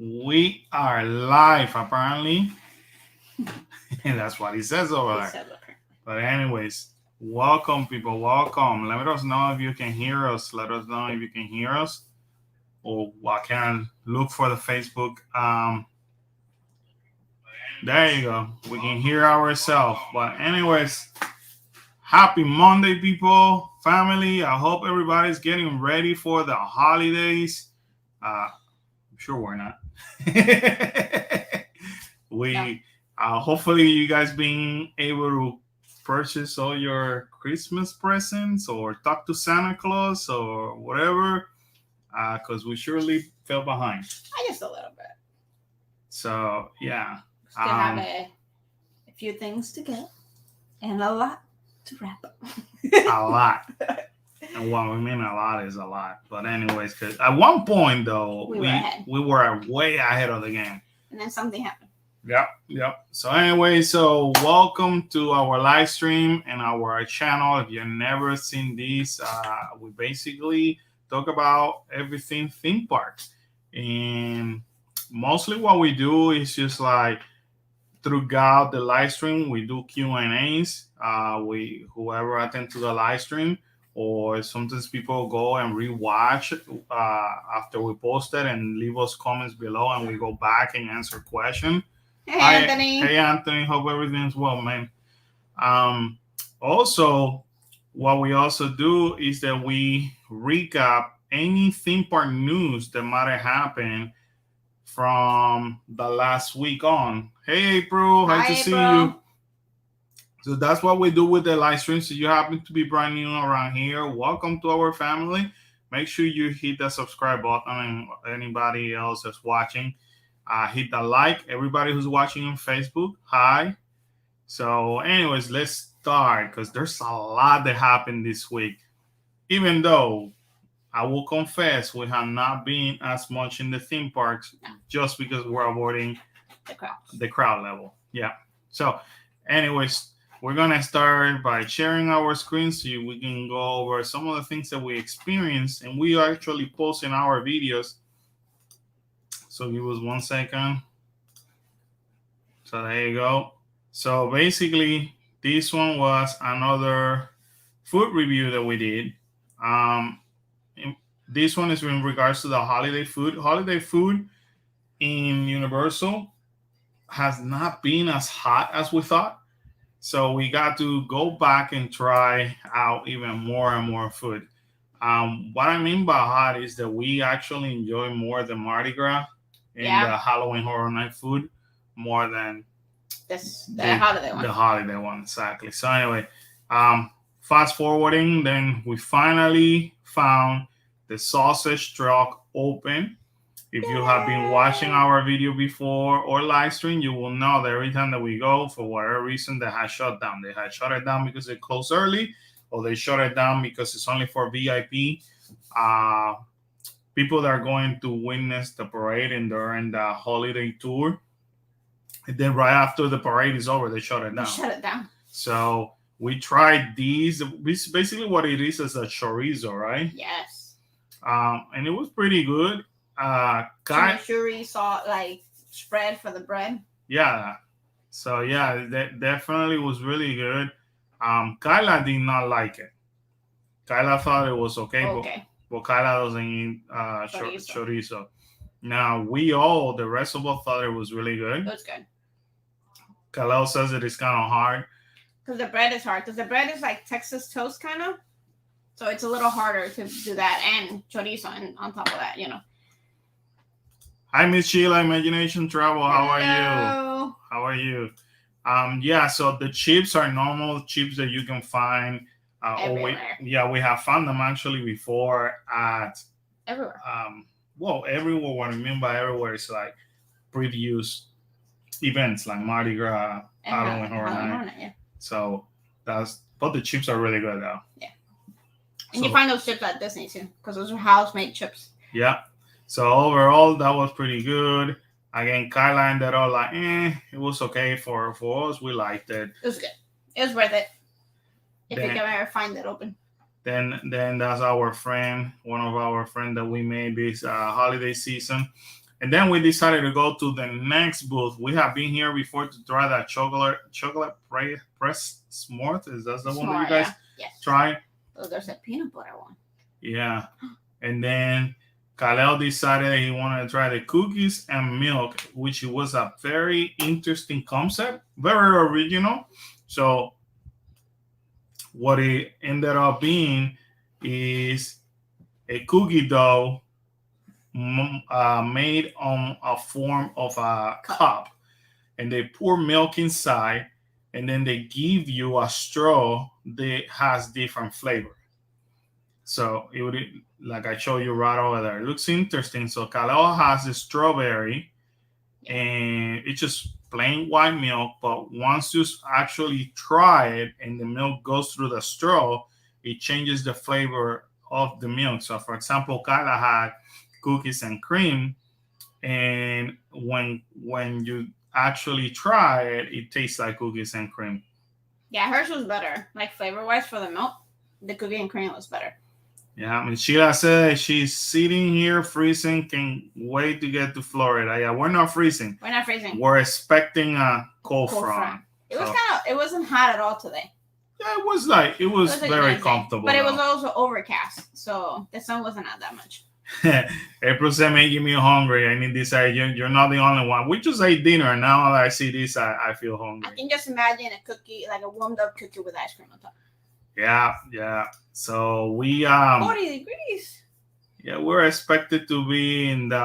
We are live, apparently. And that's what he says over there. But anyways, welcome, people. Welcome. Let us know if you can hear us. Let us know if you can hear us. Or I can look for the Facebook. There you go. We can hear ourselves. But anyways, happy Monday, people, family. I hope everybody's getting ready for the holidays. I'm sure we're not. we hopefully you guys being able to purchase all your Christmas presents or talk to Santa Claus or whatever, because we surely fell behind. Just a little bit. So yeah, still have a few things to get and a lot to wrap up. A lot. And what we mean a lot is a lot. But anyways, because at one point though, we were way ahead of the game. And then something happened. Yep. So anyway, welcome to our live stream and our channel. If you've never seen these, we basically talk about everything theme parks. And mostly what we do is just like throughout the live stream, we do Q&As. Whoever attend to the live stream, or sometimes people go and rewatch after we post it and leave us comments below, and we go back and answer questions. Hey, Anthony. Hey, Anthony. Hope everything's well, man. Also, what we also do is that we recap any theme park news that might have happened from the last week on. Hey, April. Nice to see you. So that's what we do with the live stream. So you happen to be brand new around here, welcome to our family. Make sure you hit the subscribe button, and anybody else that's watching, hit the like. Everybody who's watching on Facebook, hi. So anyways, let's start because there's a lot that happened this week. Even though I will confess we have not been as much in the theme parks just because we're avoiding the crowd level. Yeah. So anyways, we're going to start by sharing our screen so we can go over some of the things that we experienced, and we are actually posting our videos. So give us 1 second. So there you go. So basically, this one was another food review that we did. This one is in regards to the holiday food. Holiday food in Universal has not been as hot as we thought. So we got to go back and try out even more and more food. What I mean by hot is that we actually enjoy more the Mardi Gras and the Halloween Horror Night food more than the holiday one. The holiday one, exactly. So anyway, fast forwarding, then we finally found the sausage truck open. If you have been watching our video before or live stream, you will know that every time that we go, for whatever reason, they had shut down. They had shut it down because it closed early, or they shut it down because it's only for VIP. People that are going to witness the parade and during the holiday tour. And then right after the parade is over, they shut it down. So we tried these. Basically what it is a chorizo, right? Yes. And it was pretty good. Chorizo like spread for the bread. Yeah. So yeah, that definitely was really good. Kyla did not like it. Kyla thought it was okay. But Kyla doesn't eat chorizo. Now the rest of us thought it was really good. It was good. Kyla says it is kind of hard. Because the bread is hard. Because the bread is like Texas toast kind of. So it's a little harder to do that, and chorizo and on top of that, Hi, Miss Sheila, Imagination Travel. Hello. How are you? So the chips are normal chips that you can find. Everywhere. We have found them actually before at everywhere. Everywhere. What I mean by everywhere is like previous events like Mardi Gras, Halloween Horror Night. Yeah. So but the chips are really good though. Yeah. And you find those chips at Disney too, because those are house-made chips. Yeah. So overall, that was pretty good. Again, Kyla ended up like, it was okay for us. We liked it. It was good. It was worth it. If you can ever find it open. Then that's our friend, one of our friends that we made this holiday season. And then we decided to go to the next booth. We have been here before to try that chocolate press s'more. Is that the one that you guys tried? Oh, there's a peanut butter one. Yeah. And then Kalel decided he wanted to try the cookies and milk, which was a very interesting concept, very original. So what it ended up being is a cookie dough made on a form of a cup, and they pour milk inside, and then they give you a straw that has different flavor. So it would, like I showed you right over there, it looks interesting. So Kaleo has the strawberry, and it's just plain white milk, but once you actually try it and the milk goes through the straw, it changes the flavor of the milk. So for example, Kyla had cookies and cream, and when you actually try it, it tastes like cookies and cream. Yeah, hers was better. Like flavor wise for the milk, the cookie and cream was better. Yeah, I mean, Sheila said she's sitting here freezing, can wait to get to Florida. Yeah, we're not freezing. We're not freezing. We're expecting a cold front. It was it wasn't hot at all today. Yeah, it was very comfortable. But it was also overcast, so the sun wasn't out that much. April said, making me hungry. I need this. You're not the only one. We just ate dinner. Now that I see this, I feel hungry. I can just imagine a cookie, like a warmed up cookie with ice cream on top. Yeah. So we 40 degrees. Yeah, we're expected to be in the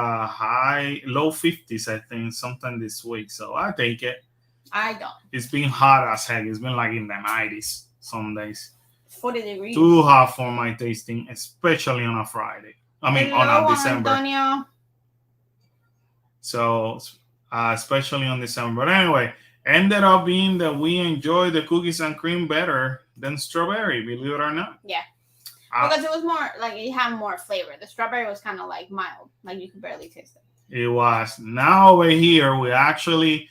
low 50s, I think, sometime this week. So I take it. I don't. It's been hot as heck. It's been like in the 90s some days. 40 degrees. Too hot for my tasting, especially on a Friday. I mean, on a December. Antonio. So, especially on December. But anyway, ended up being that we enjoy the cookies and cream better than strawberry, believe it or not. Yeah. Because it was more, like, it had more flavor. The strawberry was kind of, like, mild. Like, you could barely taste it. It was. Now over here, we actually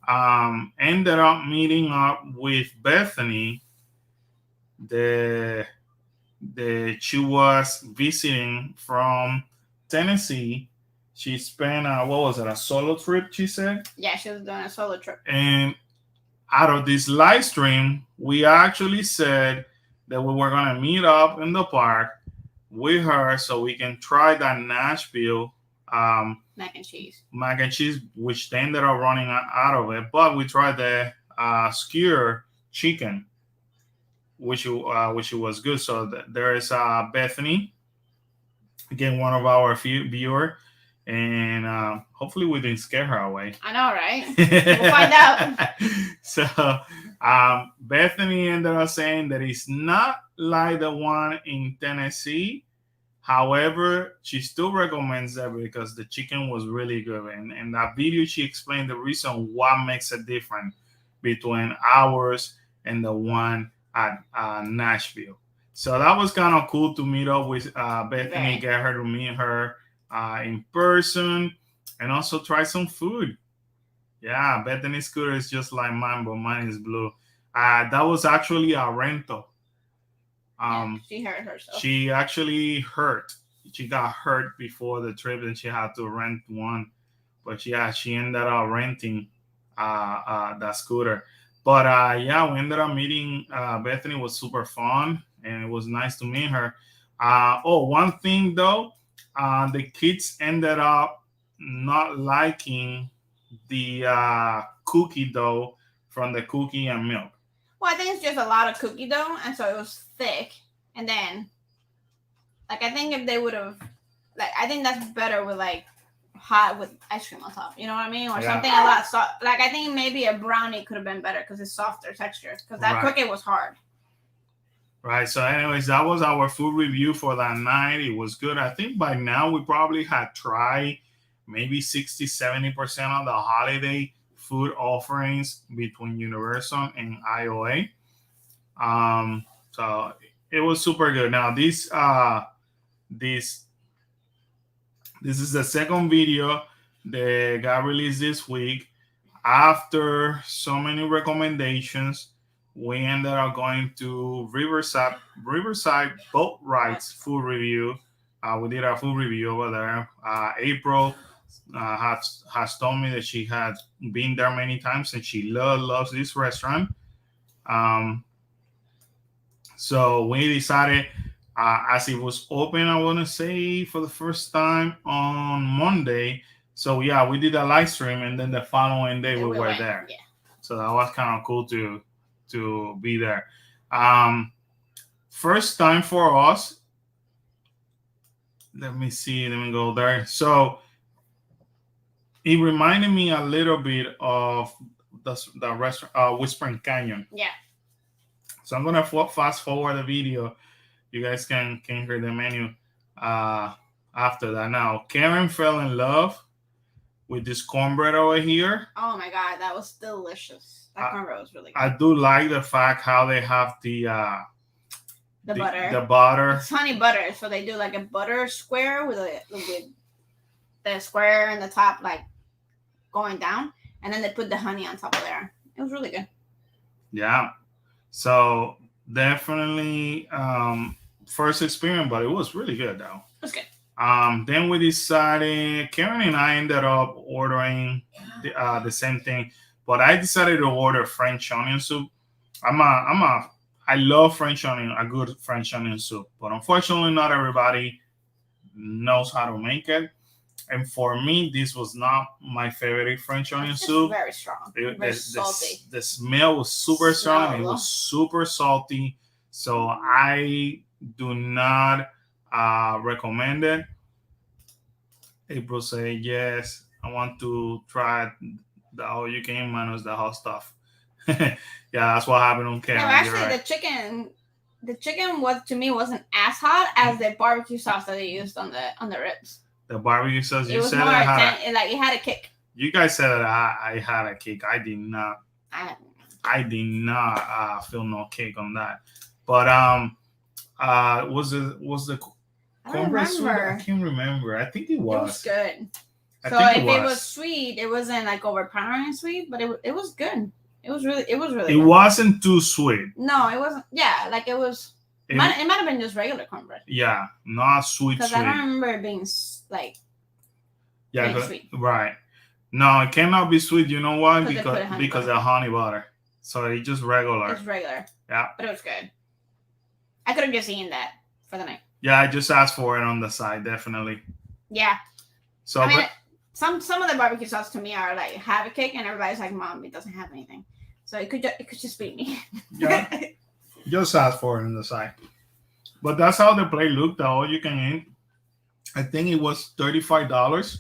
ended up meeting up with Bethany. She was visiting from Tennessee. She spent a solo trip, she said? Yeah, she was doing a solo trip. And out of this live stream, we actually said that we were going to meet up in the park with her so we can try that Nashville mac and cheese, which they ended up running out of it. But we tried the skewer chicken, which was good. So there is Bethany, again, one of our viewer, and hopefully we didn't scare her away. I know, right? We'll find out. So Bethany ended up saying that it's not like the one in Tennessee. However, she still recommends that because the chicken was really good. And in that video, she explained the reason what makes it different between ours and the one at Nashville. So that was kind of cool to meet up with Bethany, get her to meet her in person, and also try some food. Yeah, Bethany's scooter is just like mine, but mine is blue. That was actually a rental. She hurt herself. She actually hurt. She got hurt before the trip, and she had to rent one. But she ended up renting that scooter. But we ended up meeting Bethany. It was super fun, and it was nice to meet her. One thing though, the kids ended up not liking the cookie dough from the cookie and milk. Well, I think it's just a lot of cookie dough, and so it was thick. And then, like, I think if they would have, like, I think that's better with, like, hot with ice cream on top. You know what I mean? Or something a lot soft. Like, I think maybe a brownie could have been better because it's softer texture. Because that cookie was hard. Right. So, anyways, that was our food review for that night. It was good. I think by now we probably had tried maybe 60-70% of the holiday food offerings between Universal and IOA. So it was super good. Now this is the second video that got released this week. After so many recommendations, we ended up going to Riverside Boat Rides food review. We did our food review over there. April has told me that she has been there many times and she loves this restaurant. So we decided, as it was open, I want to say for the first time on Monday. So yeah, we did a live stream, and then the following day we were there. Yeah. So that was kind of cool to be there. First time for us. Let me see. Let me go there. So it reminded me a little bit of the restaurant, Whispering Canyon. Yeah. So I'm gonna fast forward the video. You guys can hear the menu after that. Now, Karen fell in love with this cornbread over here. Oh my god, that was delicious. That cornbread was really good. I do like the fact how they have the butter. The butter. It's honey butter, so they do like a butter square with the square in the top, like going down, and then they put the honey on top of there. It was really good. Yeah. So definitely first experience, but it was really good though. It was good. Then we decided, Karen and I ended up ordering the same thing, but I decided to order French onion soup. I love French onion, a good French onion soup, but unfortunately not everybody knows how to make it. And for me, this was not my favorite French onion soup. Very strong. Very salty. The smell was super strong. It was super salty. So I do not recommend it. April said, yes, I want to try the all you can eat minus the hot stuff. Yeah, that's what happened on camera. No, actually, right. the chicken was, to me, wasn't as hot as the barbecue sauce that they used on the ribs. The barbecue sauce, you said that it had a kick. You guys said that I had a kick. I did not. I did not feel no kick on that. But was the cornbread sweet? I can't remember. I think it was. It was good. So if it was sweet, it wasn't like overpowering sweet, but it was good. It was really good. It wasn't too sweet. No, it wasn't. Yeah, like it was. It might have been just regular cornbread. Yeah, not sweet. Because I don't remember it being like. Yeah, sweet. Right. No, it cannot be sweet. You know why? Because of honey butter. So it's just regular. It's regular. Yeah. But it was good. I could have just eaten that for the night. Yeah, I just asked for it on the side, definitely. Yeah. So I mean, some of the barbecue sauce to me are like have a kick, and everybody's like, "Mom, it doesn't have anything." So it could just be me. Yeah. Just ask for it on the side. But that's how the plate looked. All you can eat. I think it was $35.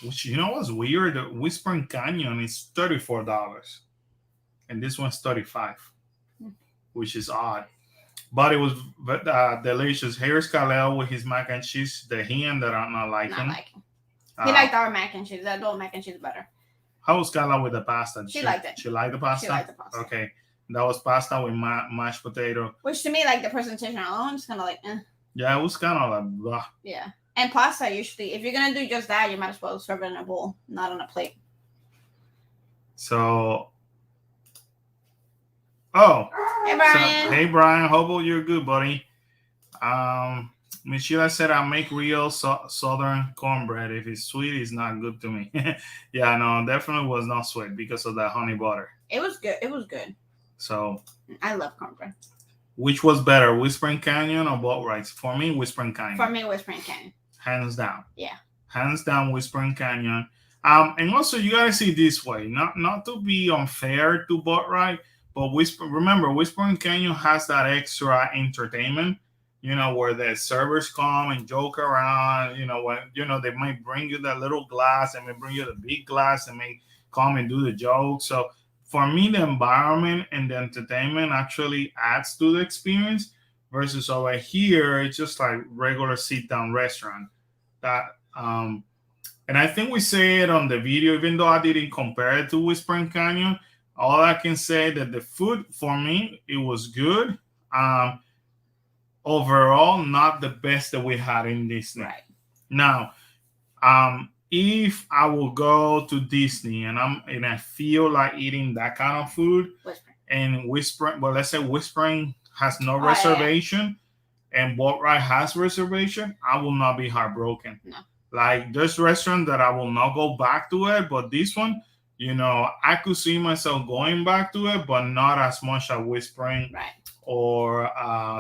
Which what's weird? The Whispering Canyon is $34, and this one's $35, which is odd. But it was delicious. Here's Khalil with his mac and cheese. The hen that I'm not liking. He liked our mac and cheese. That adult mac and cheese better. How was Kala with the pasta? She liked it. She liked the pasta? She liked the pasta. Okay. That was pasta with mashed potato. Which to me, like the presentation alone, is kind of like, eh. Yeah, it was kind of like, blah. Yeah. And pasta, usually, if you're going to do just that, you might as well serve it in a bowl, not on a plate. So, hey, Brian. Hey, Brian. Hope you're good, buddy. Miss Sheila said, I make real southern cornbread. If it's sweet, it's not good to me. Yeah, no, definitely was not sweet because of that honey butter. It was good. It was good. So I love cornbread. Which was better, Whispering Canyon or Boat Rides? For me, Whispering Canyon. For me, Whispering Canyon. Hands down. Yeah. Hands down, Whispering Canyon. And also you gotta see this way, not to be unfair to Boat Ride, but remember, Whispering Canyon has that extra entertainment. Where the servers come and joke around, when, they might bring you that little glass and they bring you the big glass and may come and do the jokes. So for me, the environment and the entertainment actually adds to the experience versus over here, it's just like regular sit-down restaurant. And I think we say it on the video, even though I didn't compare it to Whispering Canyon, all I can say that the food for me, it was good. Overall, not the best that we had in Disney. Right. Now, if I will go to Disney and I feel like eating that kind of food, and Whispering, well, let's say Whispering has no reservation, and Boat Ride has reservation, I will not be heartbroken. No. Like there's restaurants that I will not go back to it, but this one, I could see myself going back to it, but not as much as Whispering Right. or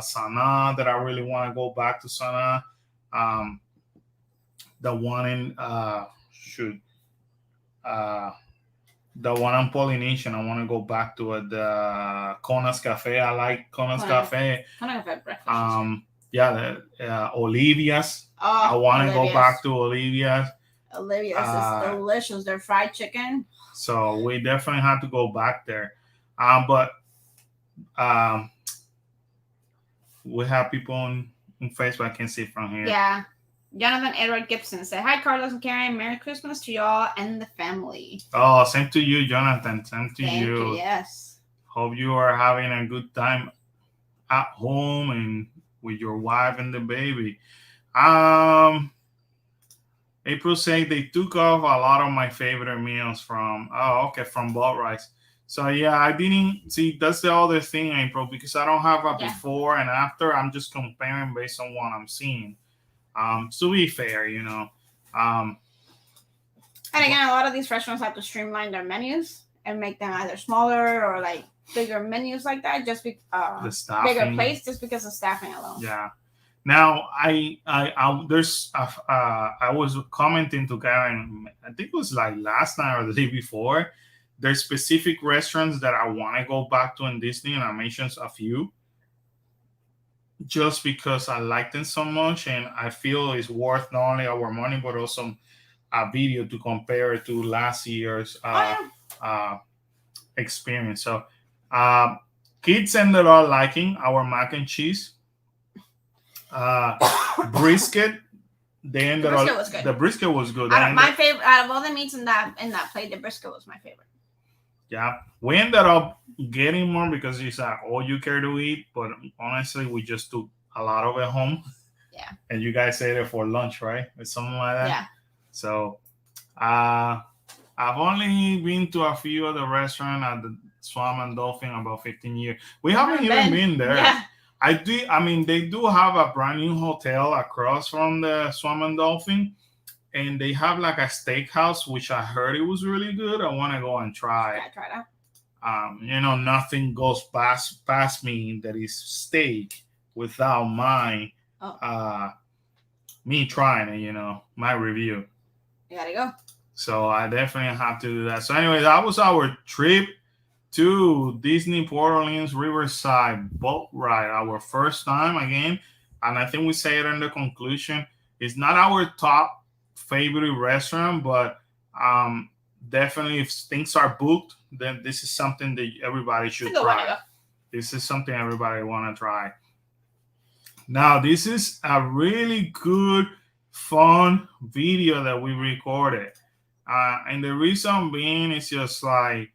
Sana, that I really want to go back to Sana. Um, the one in shoot, uh, the one on Polynesian, I want to go back to it. The Kona's Cafe, I like Kona's Cafe. Kona's Cafe breakfast. Yeah, Olivia's. Oh, I want to go Olivia's. back to Olivia's. Olivia's is delicious. Their fried chicken. So we definitely have to go back there. But we have people on Facebook. I can see from here. Yeah. Jonathan Edward Gibson said, "Hi, Carlos and Karen. Merry Christmas to y'all and the family." Oh, same to you, Jonathan. Same to Thank you. Yes. Hope you are having a good time at home and with your wife and the baby. April said they took off a lot of my favorite meals from Boat Rice. So yeah, I didn't see. That's the other thing, April, because I don't have a before and after. I'm just comparing based on what I'm seeing. To be fair, and again, a lot of these restaurants have to streamline their menus and make them either smaller or like bigger menus like that, just the bigger plates, just because of staffing alone. Yeah. Now I was commenting to Karen, I think it was like last night or the day before. There's specific restaurants that I want to go back to in Disney, and I mentioned a few, just because I like them so much, and I feel it's worth not only our money but also a video to compare it to last year's experience. So kids ended up liking our mac and cheese, brisket. The brisket was good. My favorite out of all the meats in that plate, the brisket was my favorite. Yeah, we ended up getting more because it's all you care to eat, but honestly, we just took a lot of it home. Yeah. And you guys ate it for lunch, right? Or something like that? Yeah. So, I've only been to a few of the restaurants at the Swam and Dolphin about 15 years. We haven't even been there. Yeah. They do have a brand new hotel across from the Swam and Dolphin, and they have like a steakhouse, which I heard it was really good. I want to go and try. Yeah, try that. Nothing goes past me that is steak without me trying it, my review. You gotta go. So I definitely have to do that. So anyway, that was our trip to Disney Port Orleans Riverside boat ride. Our first time again. And I think we say it in the conclusion. It's not our top favorite restaurant, but definitely if things are booked, then this is something that everybody should try. This is something everybody want to try. Now, this is a really good, fun video that we recorded. And the reason being is just like,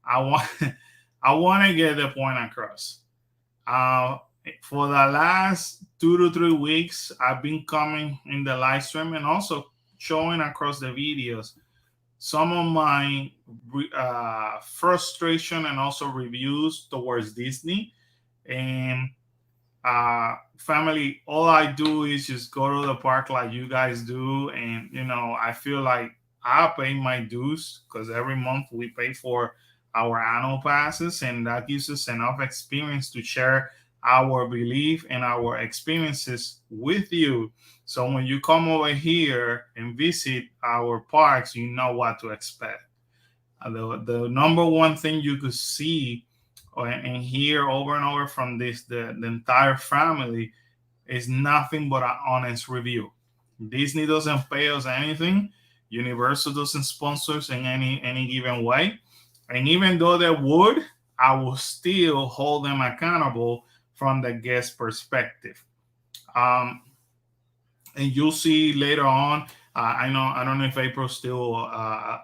I want to get the point across. For the last 2 to 3 weeks, I've been coming in the live stream and also showing across the videos some of my frustration and also reviews towards Disney. And family, all I do is just go to the park like you guys do. And, I feel like I pay my dues because every month we pay for our annual passes, and that gives us enough experience to share our belief and our experiences with you. So when you come over here and visit our parks, you know what to expect. The number one thing you could see and hear over and over from the entire family is nothing but an honest review. Disney doesn't pay us anything. Universal doesn't sponsor us in any given way. And even though they would, I will still hold them accountable from the guest perspective. And you'll see later on, I don't know if April's still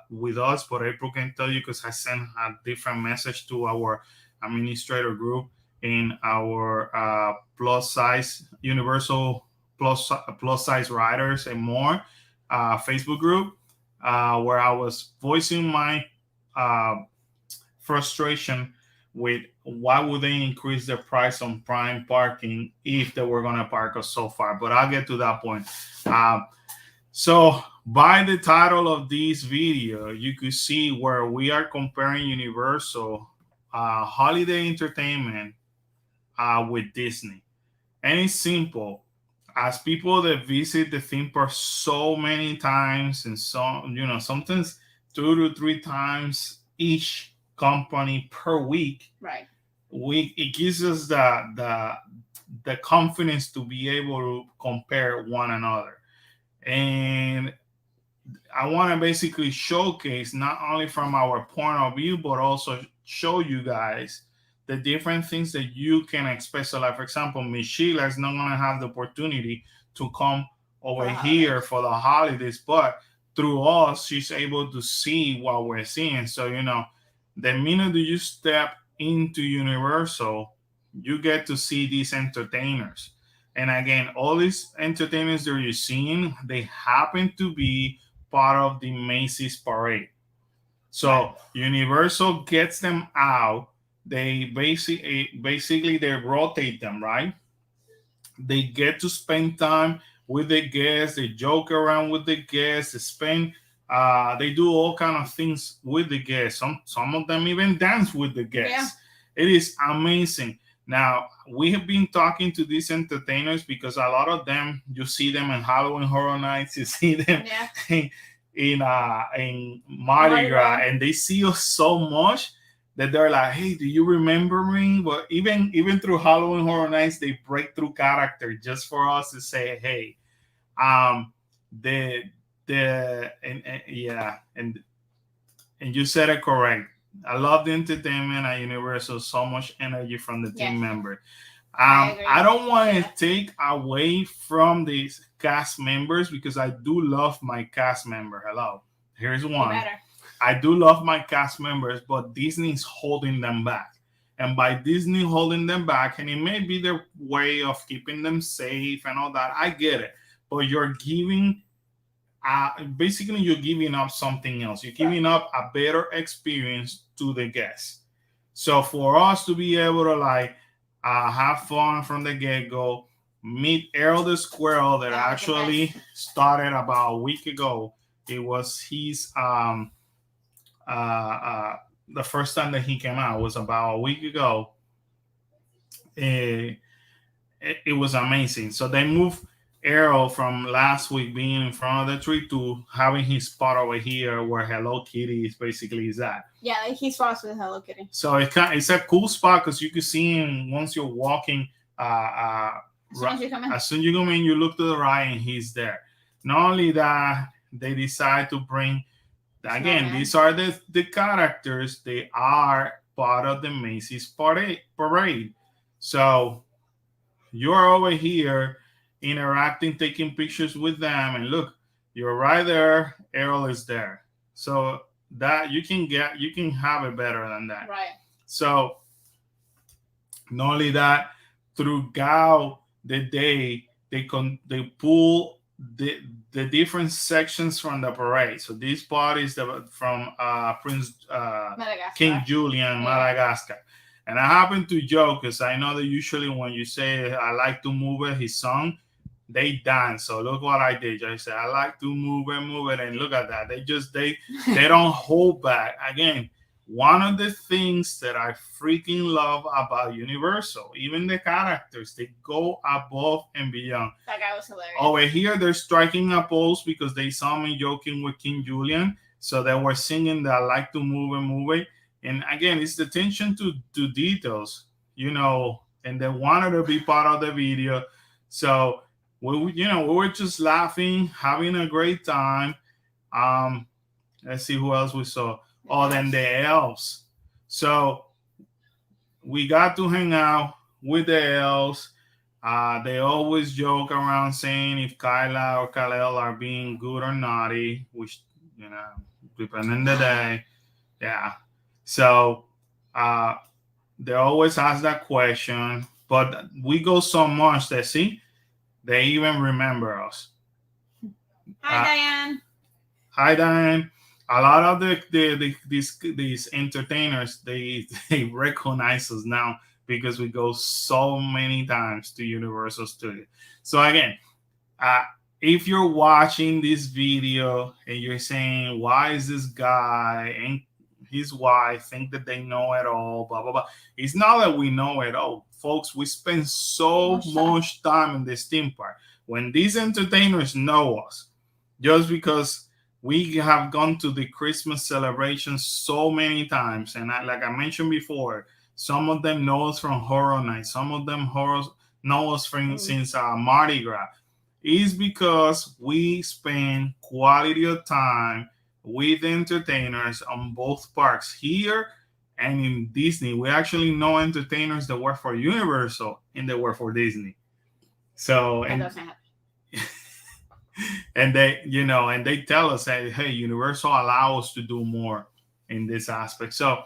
with us, but April can tell you because I sent a different message to our administrator group in our plus size Universal plus size riders and more Facebook group, where I was voicing my frustration with why would they increase the price on prime parking if they were going to park us so far. But I'll get to that point. So by the title of this video, you could see where we are comparing Universal holiday entertainment with Disney. And it's simple. As people that visit the theme park so many times, and so sometimes 2 to 3 times each company per week, Right. It gives us the confidence to be able to compare one another. And I want to basically showcase not only from our point of view, but also show you guys the different things that you can expect. So, like for example, Miss Sheila is not going to have the opportunity to come over here for the holidays, but through us, she's able to see what we're seeing. So, the minute you step into Universal, you get to see these entertainers. And again, all these entertainers that you're seeing, they happen to be part of the Macy's parade. So Universal gets them out. They basically they rotate them, right? They get to spend time with the guests. They joke around with the guests. They spend. They do all kind of things with the guests. Some of them even dance with the guests. Yeah. It is amazing. Now we have been talking to these entertainers because a lot of them, you see them in Halloween Horror Nights. You see them in Mardi Gras, and they see us so much that they're like, "Hey, do you remember me?" But even through Halloween Horror Nights, they break through character just for us to say, "Hey, the and yeah, and you said it correct. I love the entertainment at Universal. So much energy from the team member. I don't want to take away from these cast members because I do love my cast member. Hello, here's one. I do love my cast members, but Disney's holding them back. And by Disney holding them back, and it may be their way of keeping them safe and all that, I get it. But you're giving, basically, you're giving up something else. You're giving up a better experience to the guests. So for us to be able to have fun from the get-go, meet Errol the Squirrel that actually started about a week ago. It was his the first time that he came out was about a week ago. It was amazing. So they moved Errol from last week being in front of the tree to having his spot over here where Hello Kitty is basically is at. Yeah, like he spots with Hello Kitty. So it's a cool spot because you can see him once you're walking. As soon as you come in, you look to the right and he's there. Not only that, they decide to bring. Again, these are the characters. They are part of the Macy's parade. So you're over here interacting, taking pictures with them, and look, you're right there. Errol is there. So that you can have it better than that. Right. So not only that, throughout the day, they pull the different sections from the parade. So this part is from Prince King Julian, Madagascar. And I happen to joke because I know that usually when you say I like to move it, his song, they dance. So look what I did. I said I like to move it, and look at that. They don't hold back. Again, one of the things that I freaking love about Universal, even the characters, they go above and beyond. That guy was hilarious. Over here, they're striking a pose because they saw me joking with King Julian. So they were singing that I like to move it. And again, it's the attention to details, and they wanted to be part of the video. So we were just laughing, having a great time. Let's see who else we saw. Then the elves. So we got to hang out with the elves. They always joke around saying if Kyla or Kal-El are being good or naughty, which, depending on the day. Yeah. So they always ask that question. But we go so much that, they even remember us. Hi, Diane. Hi, Diane. A lot of these entertainers, they recognize us now because we go so many times to Universal Studios. So again, if you're watching this video and you're saying, why is this guy and his wife think that they know it all, blah, blah, blah. It's not that we know it all. Folks, we spend so much time in this theme park. When these entertainers know us, just because we have gone to the Christmas celebration so many times, and like I mentioned before, some of them know us from Horror Night, some of them know us from since Mardi Gras, is because we spend quality of time with entertainers on both parks here and in Disney. We actually know entertainers that work for Universal and they work for Disney. So and they, and they tell us that, hey, Universal allow us to do more in this aspect. So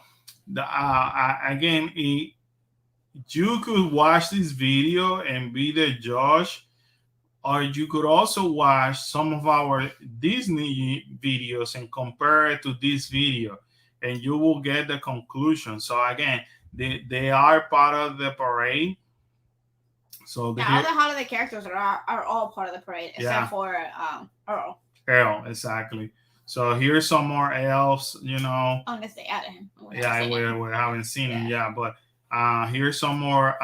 again, you could watch this video and be the judge, or you could also watch some of our Disney videos and compare it to this video, and you will get the conclusion. So again, they are part of the parade. So all the holiday characters are all part of the parade, except for Earl. Earl, exactly. So here's some more elves, Unless they added him. We haven't seen him, but here's some more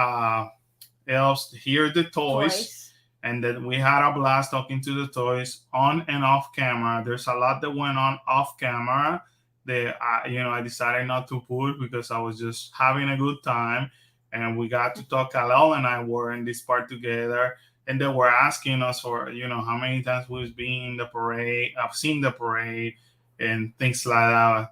elves. Here are the toys. And then we had a blast talking to the toys on and off camera. There's a lot that went on off camera that I decided not to put because I was just having a good time. And we got to talk. Kalel and I were in this part together, and they were asking us for how many times we've been in the parade. I've seen the parade and things like that.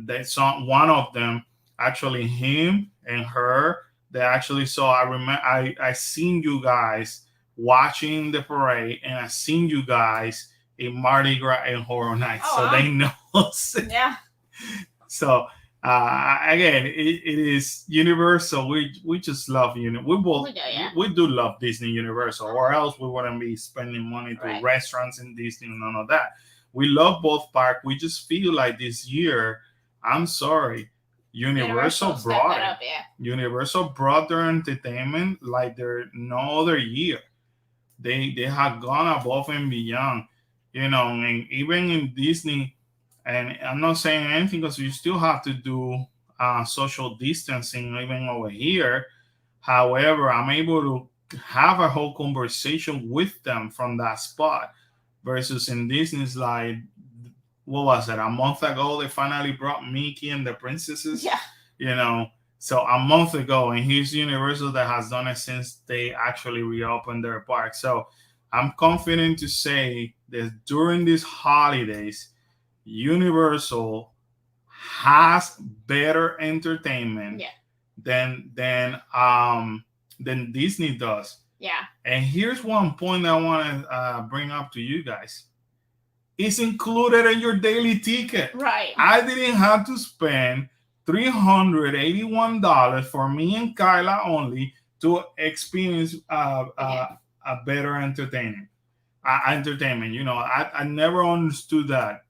They saw one of them, actually him and her. They actually saw. I remember I seen you guys watching the parade, and I seen you guys in Mardi Gras and Horror Nights, so they know us. Yeah. So again, it is Universal. We just love We both we do love Disney Universal, or else we wouldn't be spending money to restaurants in Disney and none of that. We love both parks. We just feel like this year, I'm sorry, Universal brought it. Universal brought their entertainment like there no other year. They have gone above and beyond, and even in Disney. And I'm not saying anything because you still have to do social distancing even over here. However, I'm able to have a whole conversation with them from that spot versus in Disney's like, what was it? A month ago, they finally brought Mickey and the princesses. Yeah. So a month ago, and here's Universal that has done it since they actually reopened their park. So I'm confident to say that during these holidays, Universal has better entertainment than Disney does. Yeah. And here's one point I want to bring up to you guys. It's included in your daily ticket. Right. I didn't have to spend $381 for me and Kyla only to experience a better entertainment. I never understood that.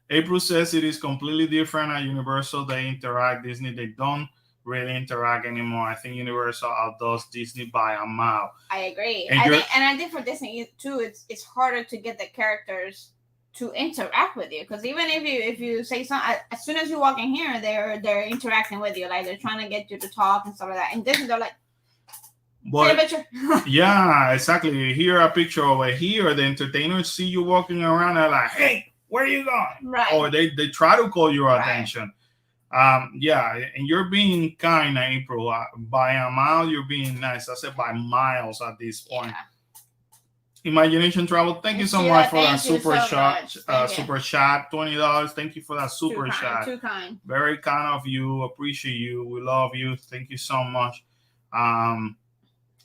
April says it is completely different at Universal. They interact. Disney, they don't really interact anymore. I think Universal outdoes Disney by a mile. I agree. I think for Disney too, it's harder to get the characters to interact with you, because even if you say something, as soon as you walk in here, they're interacting with you, like they're trying to get you to talk and stuff like that. And Disney, they're like, take a picture. Yeah, exactly. Here a picture over here. The entertainers see you walking around. They're like, hey, where are you going? Right. Or they try to call your attention. Yeah, and you're being kind, April. By a mile, you're being nice. I said by miles at this point. Yeah. Imagination Travel, thank you so much for that super chat. Super chat, $20. Thank you for that super chat. Too kind. Very kind of you. Appreciate you. We love you. Thank you so much.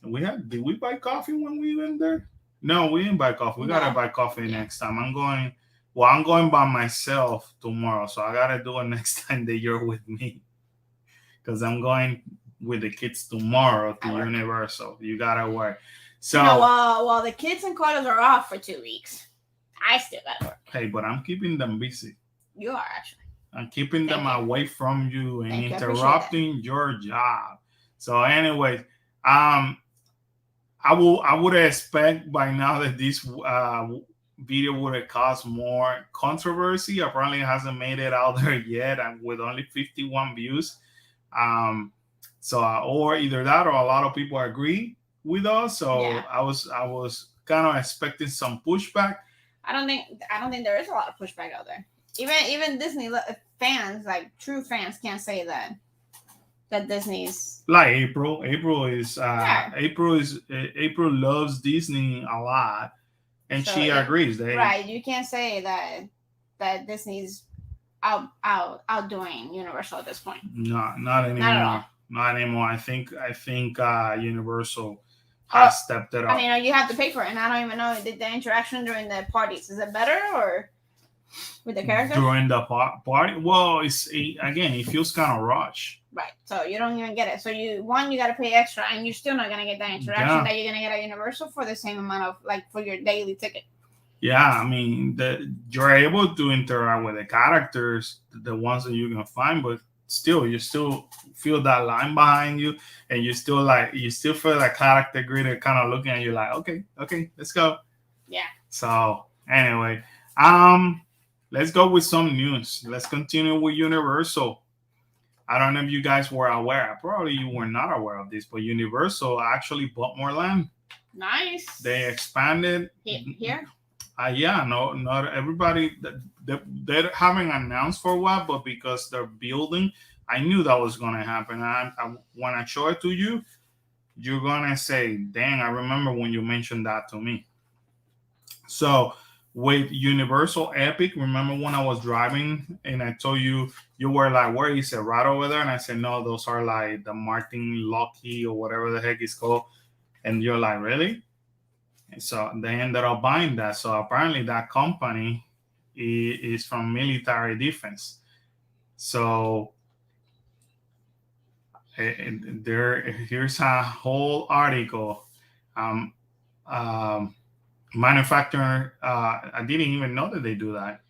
Did we buy coffee when we went there? No, we didn't buy coffee. We gotta buy coffee next time. I'm going by myself tomorrow, so I gotta do it next time that you're with me, because I'm going with the kids tomorrow to Universal. You gotta work. So while the kids and Carlos are off for 2 weeks, I still gotta work. Hey, but I'm keeping them busy. You are actually. I'm keeping them away from you and interrupting your job. So, anyways, I would expect by now that this video would have caused more controversy. Apparently, it hasn't made it out there yet, and with only 51 views. Um, so or either that or a lot of people agree with us. So Yeah. I was kind of expecting some pushback. I don't think there is a lot of pushback out there. Even Disney fans, like true fans, can't say that Disney's Like April yeah. is April loves Disney a lot, and So she agrees. They right, you can't say that Disney's outdoing Universal at this point. not Not at all. anymore. Not anymore. I think Universal has stepped it up. I mean, you have to pay for it, and I don't even know did the interaction during the parties is it better or with the characters during the party. Well, again, it feels kind of rushed. Right, so you don't even get it. So you got to pay extra, and you're still not gonna get that interaction that you're gonna get at Universal for the same amount of like for your daily ticket. Yeah, I mean, you're able to interact with the characters, the ones that you can find, but you still feel that line behind you, and you still feel that character greeter kind of looking at you like, okay, let's go. Yeah. So anyway, let's go with some news. Let's continue with Universal. I don't know if you guys were aware. Probably you were not aware of this, but Universal actually bought more land. Nice. They expanded here. Yeah, no, not everybody. They haven't announced for what, but because they're building, I knew that was gonna happen. When I show it to you, you're gonna say, "Dang, I remember when you mentioned that to me." So with Universal Epic, remember when I was driving and I told you were like, "Where is it? Right over there?" And I said, "No, those are like the Martin Lucky or whatever the heck it's called." And you're like, "Really?" So they ended up buying that. So apparently that company is from military defense. So here's a whole article. Um, um, Manufacturer, I didn't even know that they do that.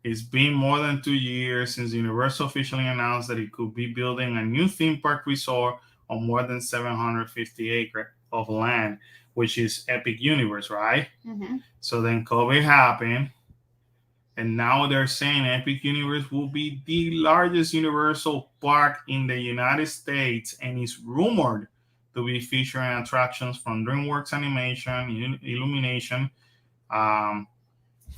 It's been more than 2 years since Universal officially announced that it could be building a new theme park resort on more than 750 acres of land, which is Epic Universe, right? Mm-hmm. So then COVID happened, and now they're saying Epic Universe will be the largest Universal park in the United States, and is rumored to be featuring attractions from DreamWorks Animation, Illumination,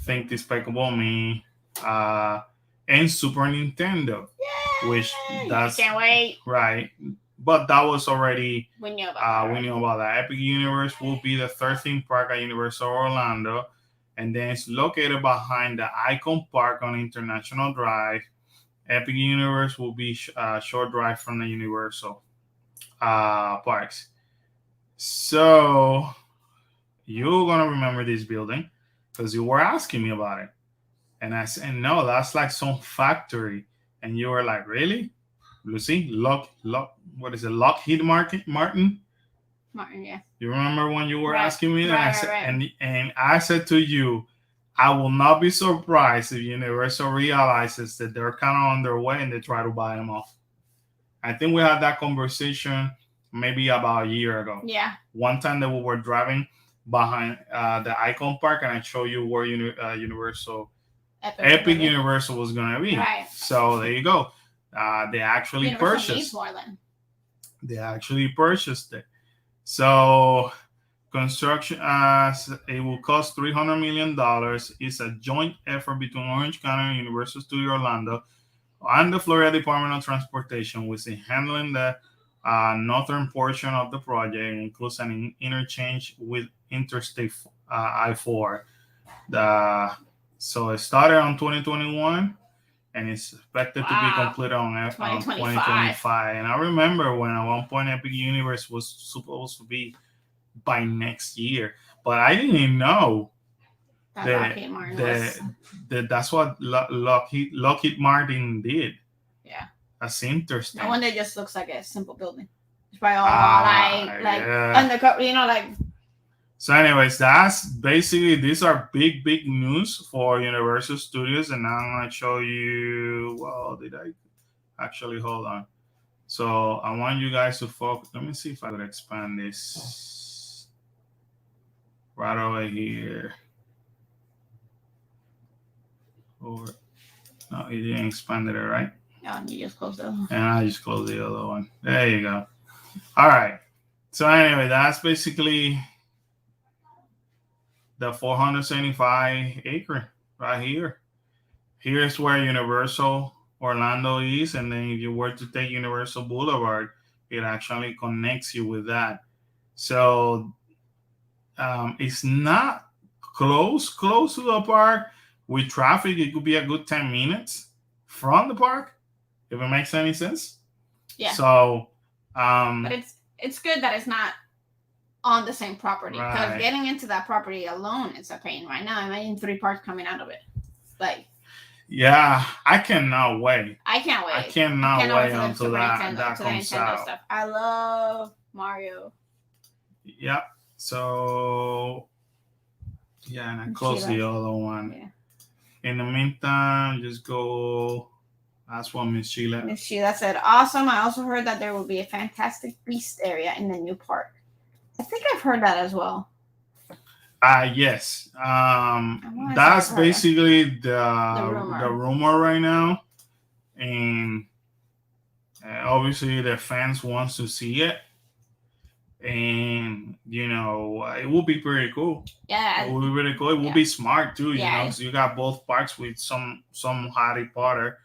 Think Despicable Me, and Super Nintendo. Yay! Which that's I can't wait. Right. But that was already we knew about we knew about that. Epic Universe will be the 13th park at Universal Orlando, and then it's located behind the Icon Park on International Drive. Epic Universe will be a short drive from the Universal parks. So you're gonna remember this building because you were asking me about it, and I said no, that's like some factory, and you were like, really? Lucy, what is it? Lockheed Martin? Martin, yeah. You remember when you were asking me, right. And I said to you, I will not be surprised if Universal realizes that they're kind of on their way and they try to buy them off. I think we had that conversation maybe about a year ago. Yeah. One time that we were driving behind the Icon Park, and I showed you where Universal Epic Universal was going to be. Right. So there you go. They actually purchased. They actually purchased it. So construction, it will cost $300 million. It's a joint effort between Orange County and Universal Studio Orlando and the Florida Department of Transportation, which is handling the northern portion of the project. It includes an interchange with Interstate I-4. So it started on 2021. And it's expected to be completed on 2025. And I remember when at one point Epic Universe was supposed to be by next year, but I didn't know that that's what Lockheed Martin did. Yeah, that's interesting. No wonder it just looks like a simple building. It's probably all like undercover, like. So, anyways, that's basically, these are big news for Universal Studios, and now I'm gonna show you. Well, did I actually hold on? So I want you guys to focus. Let me see if I could expand this. right over here. Over. No, it didn't expand it, right? Oh, you just closed the other one. And I just closed the other one. There you go. All right. So anyway, that's basically the 475 acre right here. Here's where Universal Orlando is, and then if you were to take Universal Boulevard, it actually connects you with that. So it's not close to the park. With traffic, it could be a good 10 minutes from the park, if it makes any sense. Yeah. So, but it's good that it's not on the same property, because right. getting into that property alone is a pain right now. Imagine 3 parks coming out of it. Like, yeah, I cannot wait. I can't wait. I cannot wait until that comes out. Stuff. I love Mario. Yeah. So, yeah, and I close the other one. Yeah. In the meantime, just go. That's what Miss Sheila. Miss Sheila said, awesome. I also heard that there will be a Fantastic Beast area in the new park. I think I've heard that as well. Yes. That's basically the rumor right now. And obviously the fans wants to see it. And it will be pretty cool. Yeah, it will be really cool. It will be smart too. Yeah. You know, so you got both parks with some Harry Potter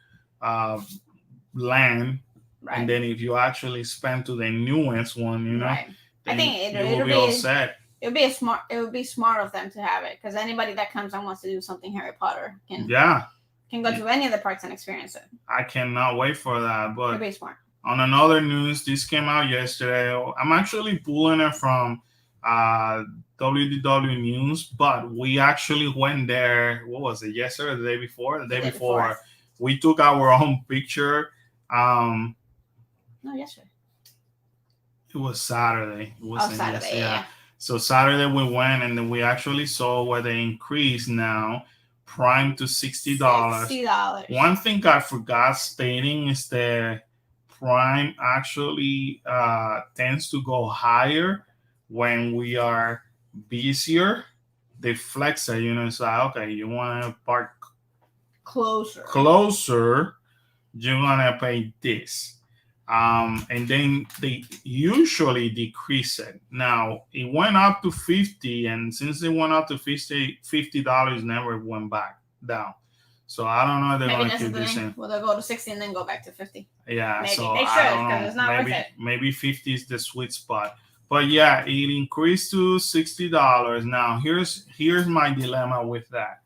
land, right. And then if you actually spend to the newest one, right. I think it will be all set. It would be smart of them to have it, because anybody that comes and wants to do something Harry Potter can go to any of the parks and experience it. I cannot wait for that. But it'd be smart. On another news, this came out yesterday. I'm actually pulling it from WDW News, but we actually went there. What was it? Yesterday, or the day before? The day before. We took our own picture. No, yesterday. It was Saturday. It was Saturday. Yeah. So Saturday we went, and then we actually saw where they increased now Prime to $60. $60. One thing I forgot stating is that Prime actually tends to go higher when we are busier. They flex it, it's like, okay, you want to park closer, you're gonna pay this. And then they usually decrease it. Now it went up to 50, and since it went up to $50 never went back down. So I don't know if they're going to keep this in. Will they go to 60 and then go back to 50? Yeah, maybe. So they should, I don't know. It's not worth it. Maybe 50 is the sweet spot. But yeah, it increased to $60. Now here's my dilemma with that.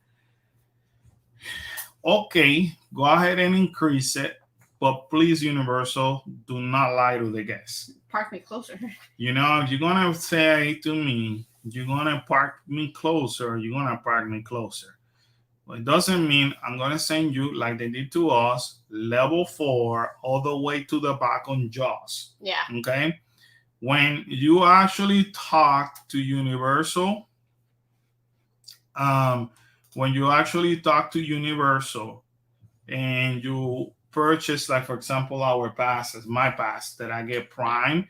Okay, go ahead and increase it, but please, Universal, do not lie to the guests. Park me closer. If you're gonna say to me, you're gonna park me closer, you're gonna park me closer. Well, it doesn't mean I'm gonna send you, like they did to us, level 4 all the way to the back on Jaws. Yeah. Okay. When you actually talk to Universal, and you purchase, like for example, our passes, my pass that I get Prime,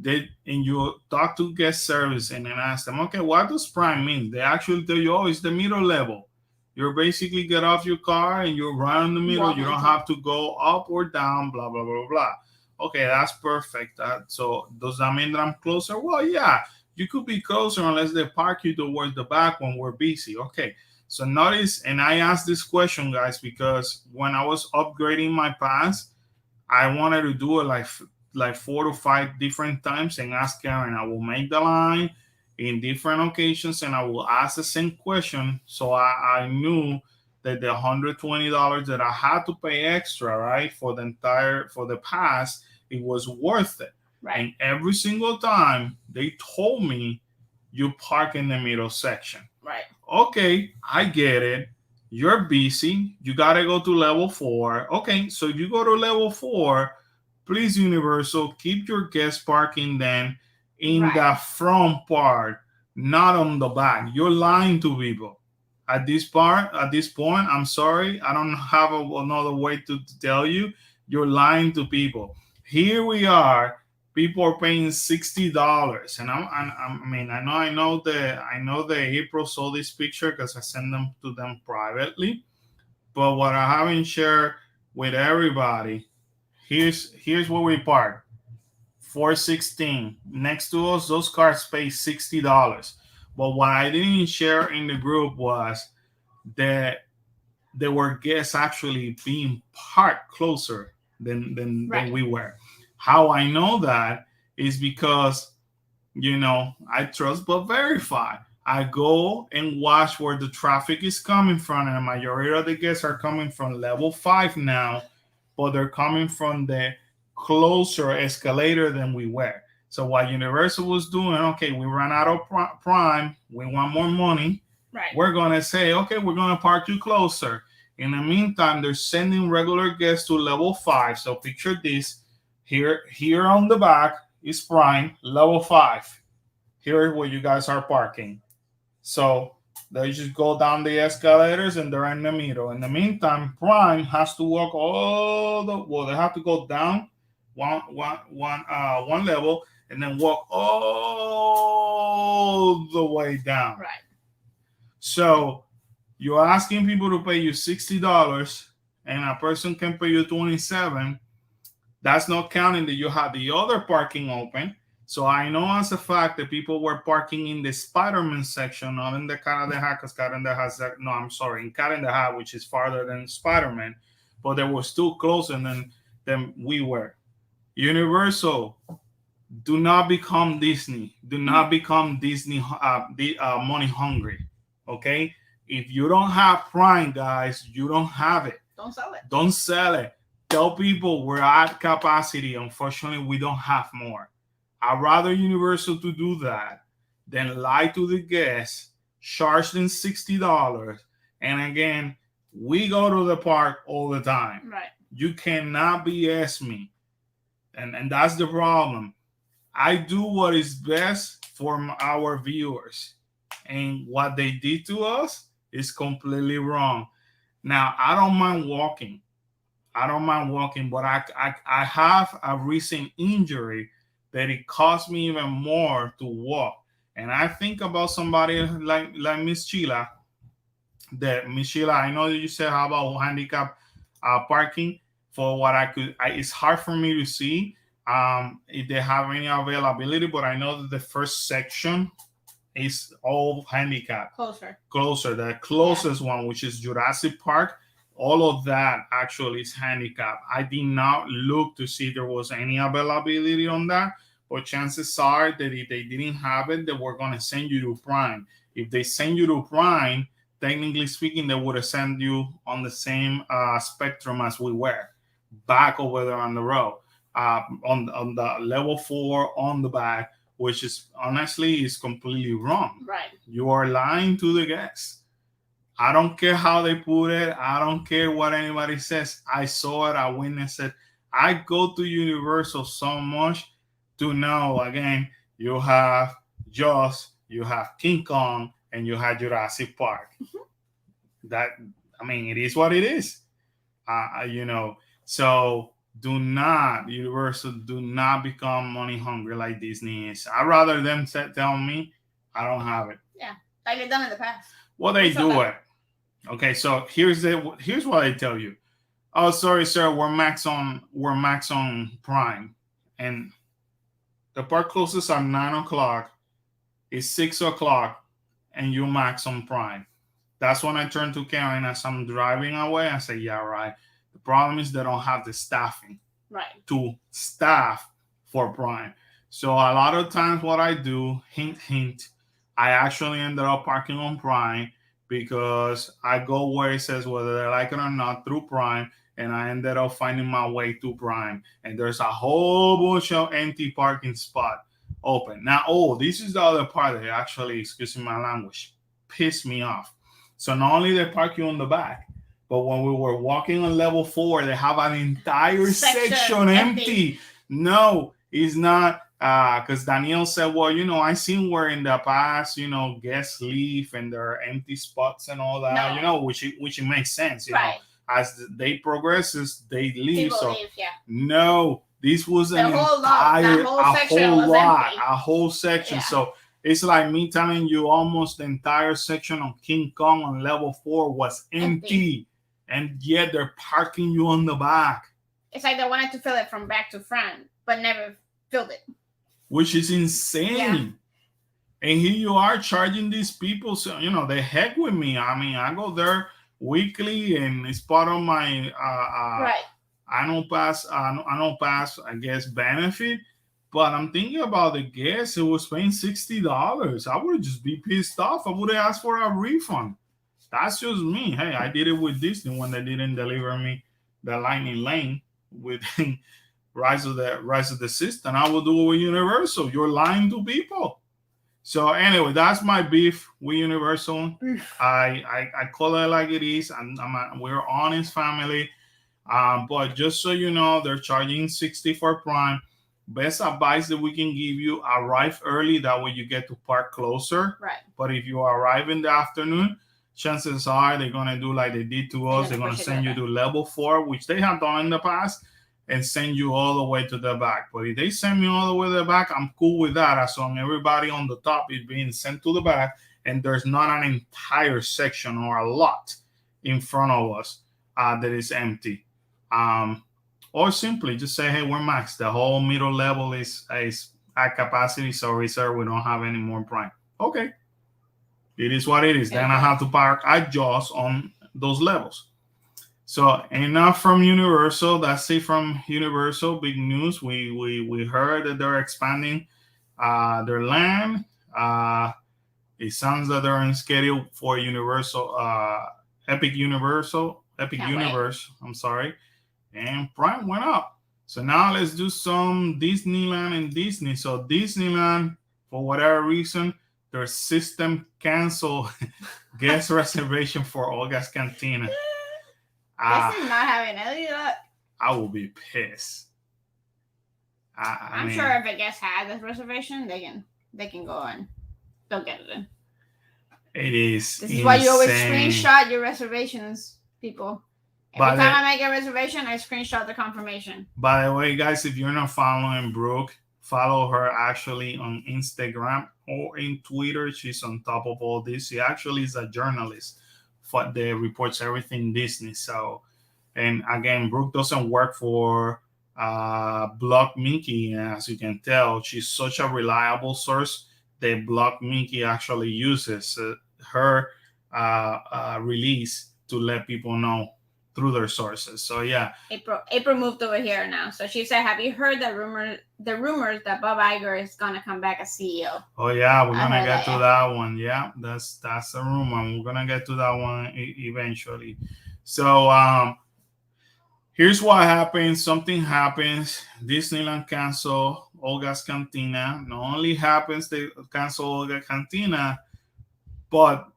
and you talk to guest service and then ask them, okay, what does Prime mean? They actually tell you, it's the middle level. You basically get off your car and you're right in the middle. You don't have to go up or down, blah, blah, blah, blah. Okay, that's perfect. So does that mean that I'm closer? Well, yeah, you could be closer unless they park you towards the back when we're busy. Okay. So notice, and I asked this question, guys, because when I was upgrading my pass, I wanted to do it like 4 to 5 different times and ask Karen. I will make the line in different occasions and I will ask the same question. So I knew that the $120 that I had to pay extra, right, for the pass, it was worth it. Right. And every single time they told me, you park in the middle section. Right. Okay, I get it. You're busy. You got to go to level 4. Okay, so if you go to level 4, please, Universal, keep your guest parking then in the front part, not on the back. You're lying to people. At this point, I'm sorry. I don't have another way to tell you. You're lying to people. Here we are. people are paying $60, and I know the April saw this picture because I sent them to them privately. But what I haven't shared with everybody, here's where we park. 416 next to us. Those cars pay $60. But what I didn't share in the group was that there were guests actually being parked closer than we were. How I know that is because, I trust but verify. I go and watch where the traffic is coming from, and the majority of the guests are coming from level 5 now, but they're coming from the closer escalator than we were. So what Universal was doing, okay, we ran out of Prime, we want more money. Right. We're going to say, okay, we're going to park you closer. In the meantime, they're sending regular guests to level 5. So picture this. Here on the back is Prime, level 5. Here is where you guys are parking. So they just go down the escalators and they're in the middle. In the meantime, Prime has to walk they have to go down one level and then walk all the way down. Right. So you're asking people to pay you $60 and a person can pay you $27. That's not counting that you have the other parking open. So I know as a fact that people were parking in the Spider-Man section, not in the Cat in the Hat, because Cat in the Hat, in Cat in the Hat, which is farther than Spider-Man, but they were still closer than we were. Universal, do not become Disney. Do not become Disney money hungry. Okay? If you don't have Prime, guys, you don't have it. Don't sell it. Don't sell it. Tell people we're at capacity. Unfortunately, we don't have more. I'd rather Universal to do that than lie to the guests, charge them $60. And again, we go to the park all the time. Right. You cannot BS me. And that's the problem. I do what is best for our viewers. And what they did to us is completely wrong. Now, I don't mind walking, but I have a recent injury that it cost me even more to walk. And I think about somebody like Miss Sheila, I know that you said how about handicap parking. For what it's hard for me to see if they have any availability, but I know that the first section is all handicap. Closer. The closest one, which is Jurassic Park, all of that actually is handicap. I did not look to see if there was any availability on that, but chances are that if they didn't have it, they were going to send you to Prime. If they send you to Prime, technically speaking, they would have sent you on the same spectrum as we were, back over there on the road, on the level 4 on the back, which is honestly is completely wrong. Right. You are lying to the guests. I don't care how they put it. I don't care what anybody says. I saw it. I witnessed it. I go to Universal so much to know, again, you have Jaws, you have King Kong, and you have Jurassic Park. It is what it is. So Universal, do not become money hungry like Disney is. I'd rather them tell me I don't have it. Yeah, like they've done in the past. Well, they do it. Okay, so here's what I tell you. Oh, sorry, sir, we're max on Prime, and the park closes at 9:00. It's 6:00, and you max on Prime. That's when I turn to Karen as I'm driving away. I say, yeah, right. The problem is they don't have the staffing to staff for Prime. So a lot of times what I do, hint, I actually ended up parking on Prime because I go where it says whether they like it or not through Prime, and I ended up finding my way to Prime. And there's a whole bunch of empty parking spot open. Now, this is the other part that actually, excuse my language, pissed me off. So not only they park you on the back, but when we were walking on level 4, they have an entire section empty. No, it's not. Because Danielle said, well, I seen where in the past, guests leave and there are empty spots and all that, which it makes sense. As the day progresses, they leave. People leave, yeah. No, This was The whole lot, that whole section was empty. a whole section. Yeah. So it's like me telling you almost the entire section on King Kong on level 4 was empty. And yet they're parking you on the back. It's like they wanted to fill it from back to front, but never filled it. Which is insane. Yeah. And here you are charging these people. So, you know, they heck with me. I mean, I go there weekly and it's part of my right. I don't pass, I guess, benefit. But I'm thinking about the guest who was paying $60. I would just be pissed off. I would have asked for a refund. That's just me. Hey, I did it with Disney when they didn't deliver me the Lightning Lane with Rise of the System. I will do it with Universal. You're lying to people. So anyway, that's my beef with Universal. I call it like it is. We're honest family. But just so you know, they're charging $60 for Prime. Best advice that we can give you: arrive early. That way you get to park closer. Right. But if you arrive in the afternoon, chances are they're gonna do like they did to us. They're gonna send you to level 4, which they have done in the past, and send you all the way to the back. But if they send me all the way to the back, I'm cool with that, as long as everybody on the top is being sent to the back and there's not an entire section or a lot in front of us that is empty. Or simply just say, hey, we're maxed. The whole middle level is at capacity. Sorry, sir, we don't have any more Prime. Okay. It is what it is. Then I have to park at Jaws on those levels. So enough from Universal. That's it from Universal. Big news. We heard that they're expanding their land. It sounds that they're on schedule for Universal, Epic Universe. I'm sorry. And Prime went up. So now let's do some Disneyland and Disney. So Disneyland, for whatever reason, their system canceled guest reservation for Olga's Cantina. This is not having any luck. I will be pissed. I'm sure if a guest had this reservation, they can go and they'll get it in. It is. This is why you always screenshot your reservations, people. Every time I make a reservation, I screenshot the confirmation. By the way, guys, if you're not following Brooke, follow her actually on Instagram or in Twitter. She's on top of all this. She actually is a journalist that reports everything Disney. So, and again, Brooke doesn't work for Block Mickey. As you can tell, she's such a reliable source that Block Mickey actually uses her release to let people know through their sources. So yeah, April moved over here now. So she said, "Have you heard the rumors that Bob Iger is gonna come back as CEO?" Oh yeah, we're gonna get to that one. Yeah, that's a rumor. We're gonna get to that one eventually. So here's what happens. Something happens. Disneyland cancel Olga's Cantina. Not only happens they cancel Olga's Cantina, but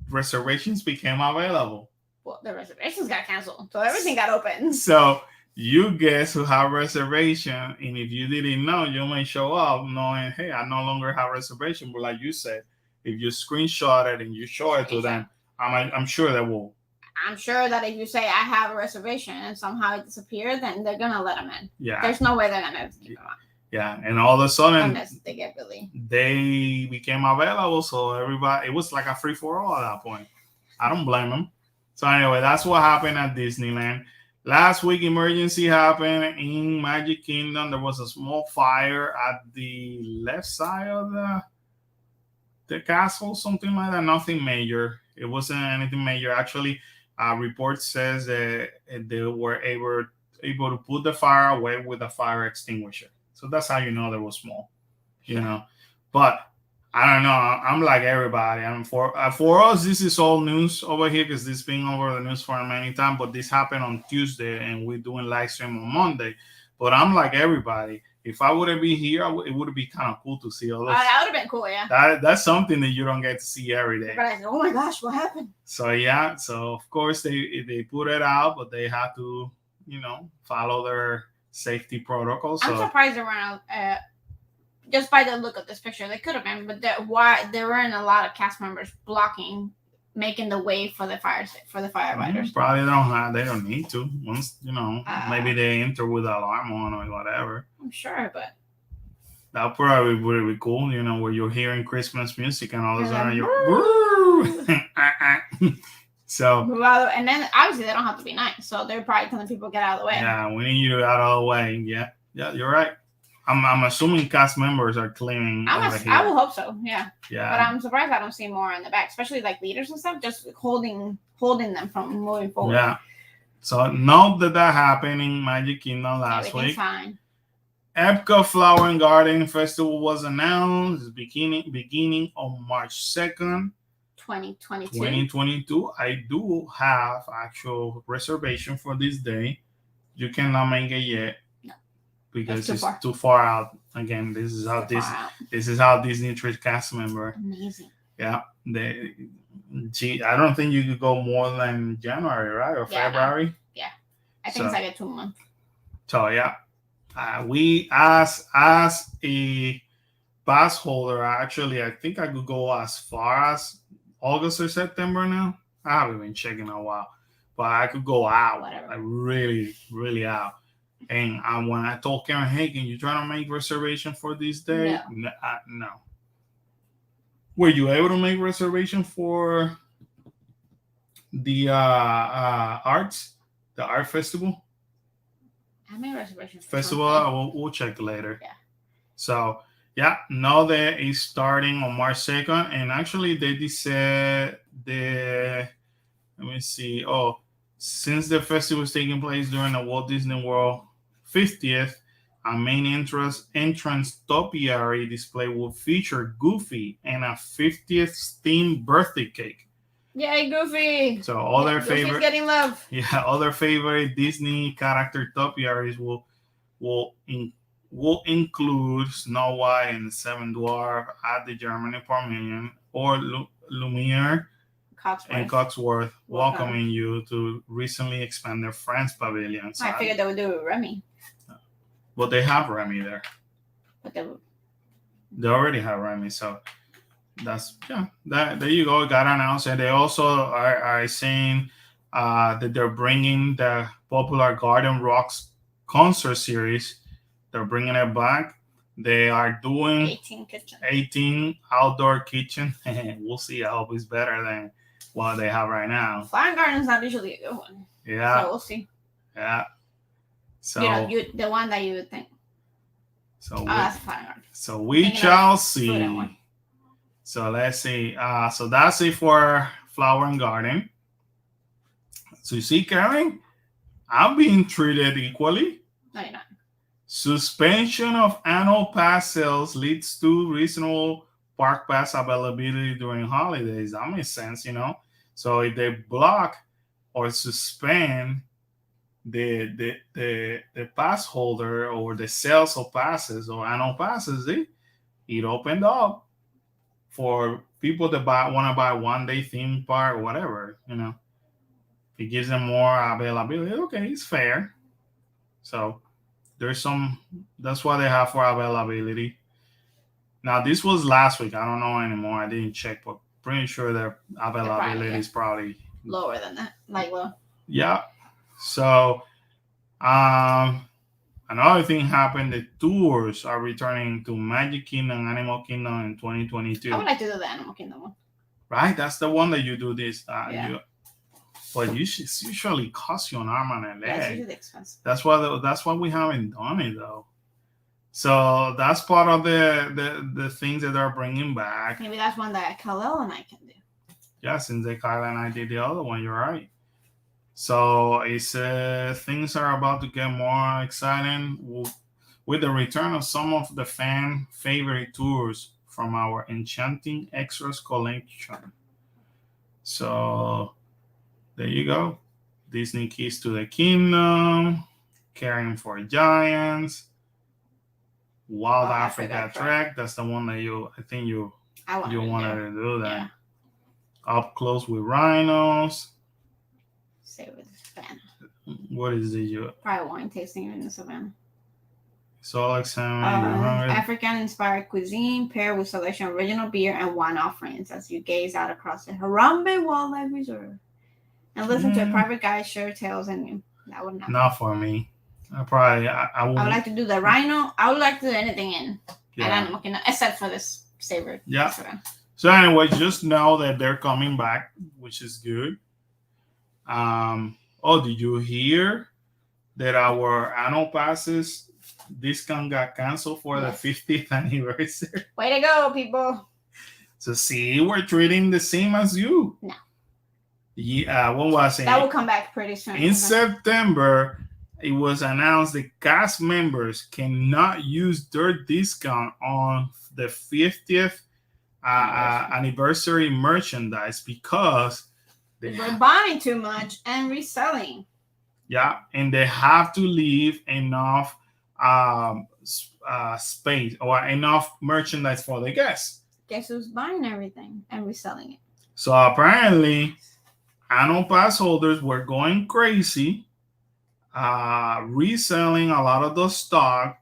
reservations became available. Well, the reservations got canceled, so everything got open. So you guys who have reservation, and if you didn't know, you may show up knowing, hey, I no longer have reservation. But like you said, if you screenshot it and you show it to them, I'm sure they will. I'm sure that if you say I have a reservation and somehow it disappeared, then they're gonna let them in. Yeah. There's no way they're gonna keep them on. Yeah, and all of a sudden, unless they get really, they became available. So everybody, it was like a free for all at that point. I don't blame them. So anyway, that's what happened at Disneyland. Last week, emergency happened in Magic Kingdom. There was a small fire at the left side of the castle, something like that. Nothing major. It wasn't anything major. Actually, report says that they were able to put the fire away with a fire extinguisher. So that's how you know they was small, you know. But I don't know. I'm like everybody. I mean, for us, this is all news over here because this been over the news for many times. But this happened on Tuesday, and we're doing live stream on Monday. But I'm like everybody. If I wouldn't be here, it would be kind of cool to see all this. That would have been cool, yeah. That's something that you don't get to see every day. But I said, oh my gosh, what happened? So yeah. So of course they put it out, but they have to, follow their safety protocols. I'm surprised they weren't. Just by the look of this picture, they could have been, but there weren't a lot of cast members blocking making the way for the firefighters. Probably they don't need to. Once maybe they enter with the alarm on or whatever. I'm sure, but that probably would be cool. Where you're hearing Christmas music and all of a sudden you're so. And then obviously they don't have to be nice, so they're probably telling people get out of the way. Yeah, we need you out of the way. Yeah, you're right. I'm assuming cast members are cleaning over here. I will hope so. Yeah. Yeah. But I'm surprised I don't see more in the back, especially like leaders and stuff, just holding them from moving forward. Yeah. So note that happened in Magic Kingdom last week. Fine. Epcot Flower and Garden Festival was announced beginning on March 2nd, 2022. I do have actual reservation for this day. You cannot make it yet. Because it's too far out. Again, this is how Disney treats cast member. Amazing. Yeah, I don't think you could go more than January, right, or February. No. Yeah, I think it's like a 2 month. So yeah, we as a pass holder, actually, I think I could go as far as August or September now. I haven't been checking in a while, but I could go out. Whatever. Like really, really out. And when I told Karen, hey, can you try to make reservation for this day? No. Were you able to make reservation for the art festival? I made reservation for festival. We'll check later. Yeah. So yeah, now that is starting on March 2nd, and actually they said let me see. Oh, since the festival is taking place during the Walt Disney World 50th, a main entrance topiary display will feature Goofy and a 50th themed birthday cake. Yay, Goofy! So all their favorite, getting love. Yeah, all their favorite Disney character topiaries will include Snow White and the Seven Dwarfs at the Germany Pavilion, or Lumiere and Cotsworth welcoming you to recently expanded France Pavilion. So I figured they would do it with Remy. But they have Remy there. But they already have Remy, so that's there you go. Got announced, and they also are saying that they're bringing the popular Garden Rocks concert series. They're bringing it back. They are doing 18 outdoor kitchen. We'll see. I hope it's better than what they have right now. Flower Garden's not usually a good one. Yeah. So we'll see. Yeah. So the one that you would think. So that's Flower Garden. So we shall see. So let's see. So that's it for Flower and Garden. So you see, Karen, I'm being treated equally. No, you're not. Suspension of annual pass sales leads to reasonable park pass availability during holidays. That makes sense, So if they block or suspend the pass holder or the sales of passes or annual passes, it opened up for people that want to buy 1 day theme park or whatever, It gives them more availability. Okay, it's fair. So there's that's what they have for availability. Now, this was last week. I don't know anymore. I didn't check, but pretty sure their availability is probably lower than that. Like low. Yeah. So, another thing happened. The tours are returning to Magic Kingdom, Animal Kingdom in 2022. I would like to do the Animal Kingdom one. Right? That's the one that you do this. But you usually cost you an arm and a leg. Yeah, it's usually expensive. That's why we haven't done it though. So that's part of the things that they're bringing back. Maybe that's one that Khalil and I can do. Yeah, since Kyle and I did the other one, you're right. So it's things are about to get more exciting with the return of some of the fan favorite tours from our Enchanting Extras collection. So there you go. Disney Keys to the Kingdom, Caring for Giants, Wild Africa Trek. That's the one that you wanted to do that. Yeah. Up Close with Rhinos. Stay with Savannah. What is it? Probably wine tasting in the Savannah. So examine. African-inspired cuisine paired with selection of original beer and wine offerings as you gaze out across the Harambe Wildlife Reserve and listen to a private guide share tales and that would not for me. I would like to do the rhino. I would like to do anything in an animal kingdom except for this saber. Yeah. So anyway, just know that they're coming back, which is good. Did you hear that our annual passes discount got canceled for the 50th anniversary? Way to go, people. So see, we're treating the same as you. No. Yeah, when was it? That will come back pretty soon. In September, it was announced the cast members cannot use their discount on the 50th anniversary merchandise because they're buying too much and reselling. Yeah, and they have to leave enough space or enough merchandise for the guests. Guess who's buying everything and reselling it? So apparently, annual pass holders were going crazy, reselling a lot of the stock.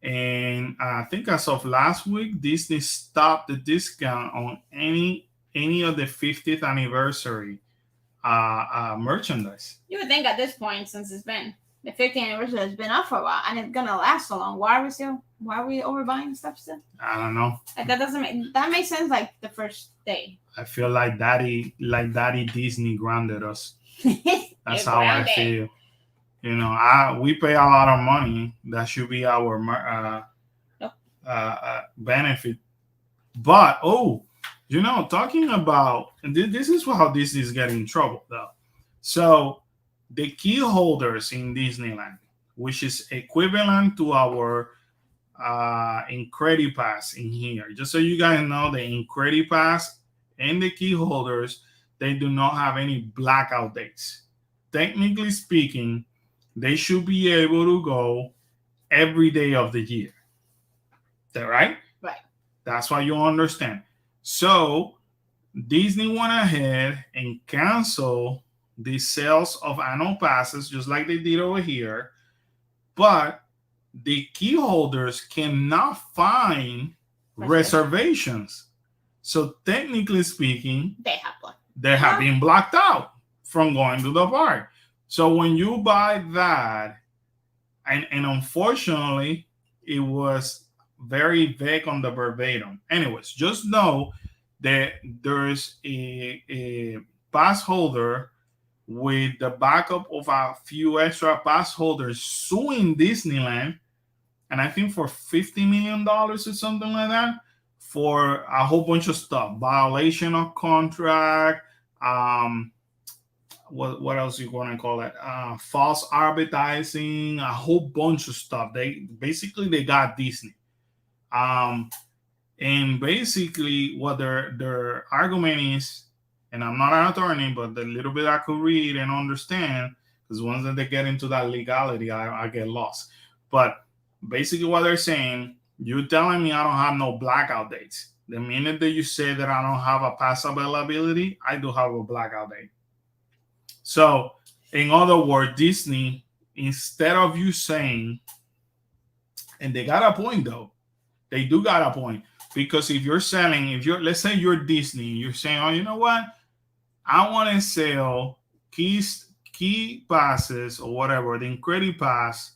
And I think as of last week, Disney stopped the discount on any of the 50th anniversary merchandise. You would think at this point, since it's been the 50th anniversary has been up for a while and it's gonna last so long, why are we overbuying stuff still? I don't know. Like that makes sense like the first day. I feel like Daddy Disney grounded us. That's how I feel. You know, we pay a lot of money. That should be our benefit. But talking about this is how Disney is getting in trouble though. So the key holders in Disneyland, which is equivalent to our Incredipass in here. Just so you guys know, the Incredipass and the key holders, they do not have any blackout dates. Technically speaking, they should be able to go every day of the year. Is that right? Right. That's why you understand. So Disney went ahead and canceled the sales of annual passes, just like they did over here. But the key holders cannot find reservations. So technically speaking, they have been blocked out from going to the park. So when you buy that, and unfortunately, it was very vague on the verbatim. Anyways, just know that there's a pass holder with the backup of a few extra pass holders suing Disneyland, and I think for $50 million or something like that, for a whole bunch of stuff, violation of contract, what else you want to call it? False advertising, a whole bunch of stuff. They got Disney. And basically what their argument is, and I'm not an attorney, but the little bit I could read and understand, because once that they get into that legality, I get lost. But basically what they're saying, you're telling me I don't have no blackout dates. The minute that you say that I don't have a pass availability, I do have a blackout date. So, in other words, Disney, instead of you saying, and they got a point though, they do got a point, because let's say you're Disney, you're saying, oh, you know what? I want to sell key passes or whatever, the Incredipass,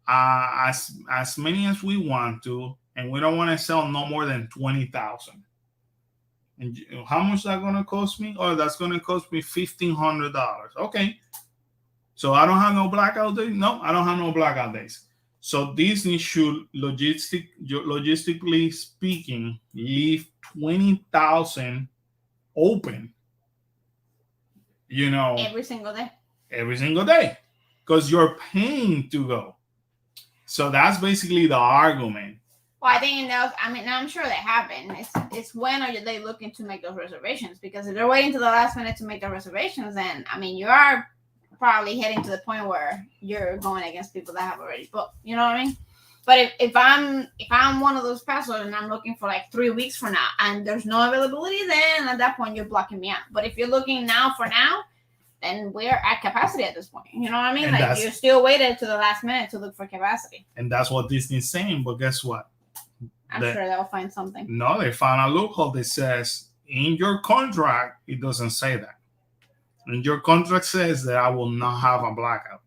as many as we want to, and we don't want to sell no more than 20,000. And how much is that going to cost me? Oh, that's going to cost me $1,500. Okay. So I don't have no blackout days? No, I don't have no blackout days. So Disney should, logistically speaking, leave 20,000 open. Every single day. Every single day. Because you're paying to go. So that's basically the argument. Well, I think I'm sure they happen. It's when are they looking to make those reservations? Because if they're waiting to the last minute to make the reservations, then you are probably heading to the point where you're going against people that have already booked. You know what I mean? But if I'm one of those pass holders and I'm looking for like 3 weeks from now and there's no availability, then at that point you're blocking me out. But if you're looking now for now, then we're at capacity at this point. You know what I mean? And like, you still waited to the last minute to look for capacity. And that's what Disney's saying. But guess what? I'm sure they'll find something. No, they found a loophole that says in your contract, it doesn't say that. And your contract says that I will not have a blackout.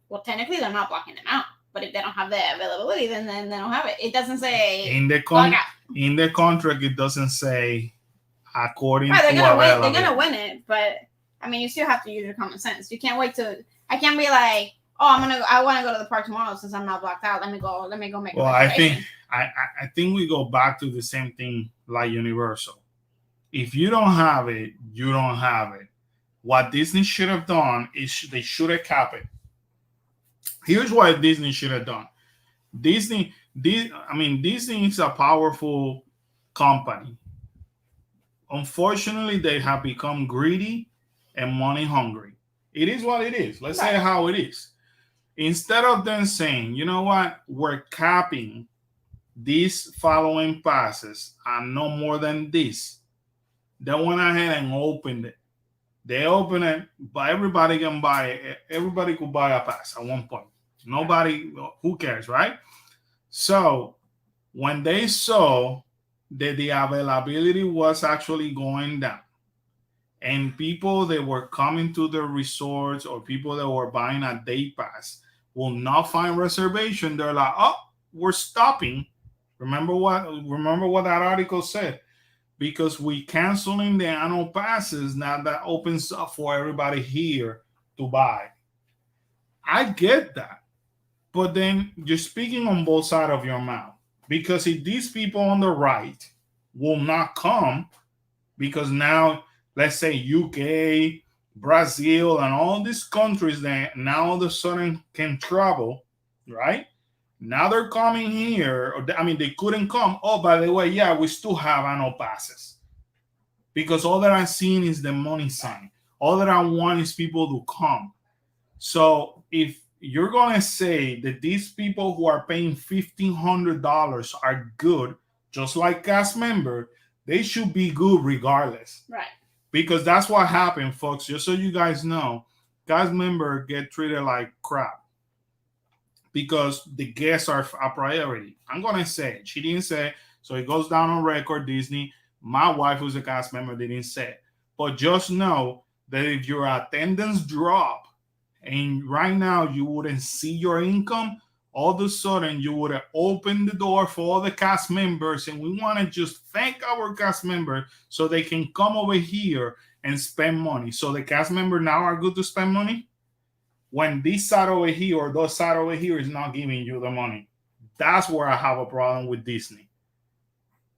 Well, technically, they're not blocking them out. But if they don't have the availability, then they don't have it. It doesn't say in the contract. It doesn't say according to availability. They're gonna win it, but I mean, you still have to use your common sense. You can't wait to. I can't be like, oh, I want to go to the park tomorrow since I'm not blocked out. Let me go make. Well, I think we go back to the same thing like Universal. If you don't have it, you don't have it. What Disney should have done is they should have capped it. Here's what Disney should have done. Disney is a powerful company. Unfortunately, they have become greedy and money hungry. It is what it is. Let's say how it is. Instead of them saying, you know what, we're capping these following passes and no more than this, they went ahead and opened it. They open it, but everybody can buy it. Everybody could buy a pass at one point. Nobody, who cares, right? So when they saw that the availability was actually going down and people that were coming to the resorts or people that were buying a day pass will not find reservation, they're like, oh, we're stopping. Remember what that article said? Because we canceling the annual passes, now that opens up for everybody here to buy. I get that. But then you're speaking on both sides of your mouth. Because if these people on the right will not come, because now, let's say UK, Brazil, and all these countries that now all of a sudden can travel, right? Now they're coming here. They couldn't come. Oh, by the way, yeah, we still have annual passes. Because all that I'm seeing is the money sign. All that I want is people to come. So if you're going to say that these people who are paying $1,500 are good, just like cast member, they should be good regardless. Right. Because that's what happened, folks. Just so you guys know, cast member get treated like crap. Because the guests are a priority. I'm going to say it. She didn't say it, so it goes down on record, Disney. My wife, who's a cast member, didn't say it. But just know that if your attendance drop, and right now you wouldn't see your income, all of a sudden you would have opened the door for all the cast members, and we want to just thank our cast members so they can come over here and spend money. So the cast members now are good to spend money? When this side over here or those side over here is not giving you the money. That's where I have a problem with Disney.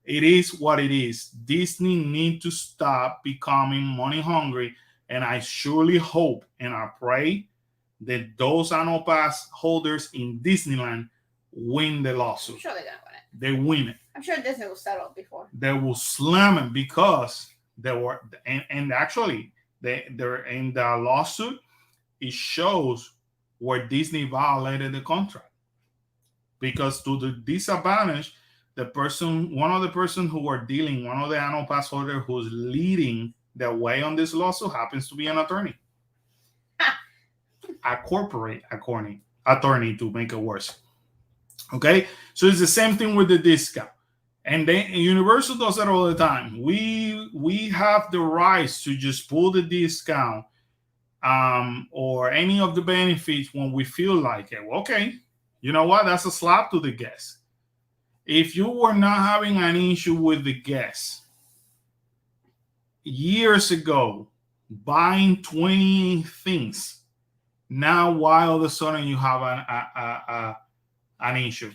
It is what it is. Disney need to stop becoming money hungry, and I surely hope and I pray that those annual pass holders in Disneyland win the lawsuit. I'm sure they're gonna win it. They win it. I'm sure Disney will settle before. They will slam it because they were, and actually they're in the lawsuit. It shows where Disney violated the contract, because to the disadvantage, one of the person who are dealing, one of the annual pass holder who's leading the way on this lawsuit happens to be an attorney. A corporate attorney to make it worse. Okay, so it's the same thing with the discount, and Universal does that all the time. We have the rights to just pull the discount or any of the benefits when we feel like it. Okay, you know what? That's a slap to the guests. If you were not having an issue with the guests years ago, buying 20 things. Now, why all of a sudden you have an issue?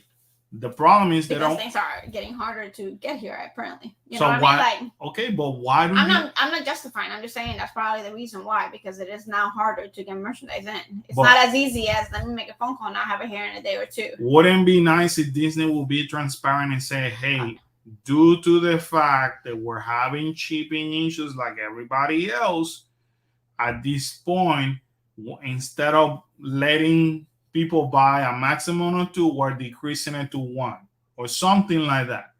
The problem is because things are getting harder to get here. Apparently, you know what I mean? Okay, but why do I'm not justifying. I'm just saying that's probably the reason why, because it is now harder to get merchandise in. It's not as easy as let me make a phone call and I'll have it here in a day or two. Wouldn't it be nice if Disney will be transparent and say, hey, due to the fact that we're having shipping issues like everybody else, at this point, instead of letting people buy a maximum of 2, we're decreasing it to 1 or something like that,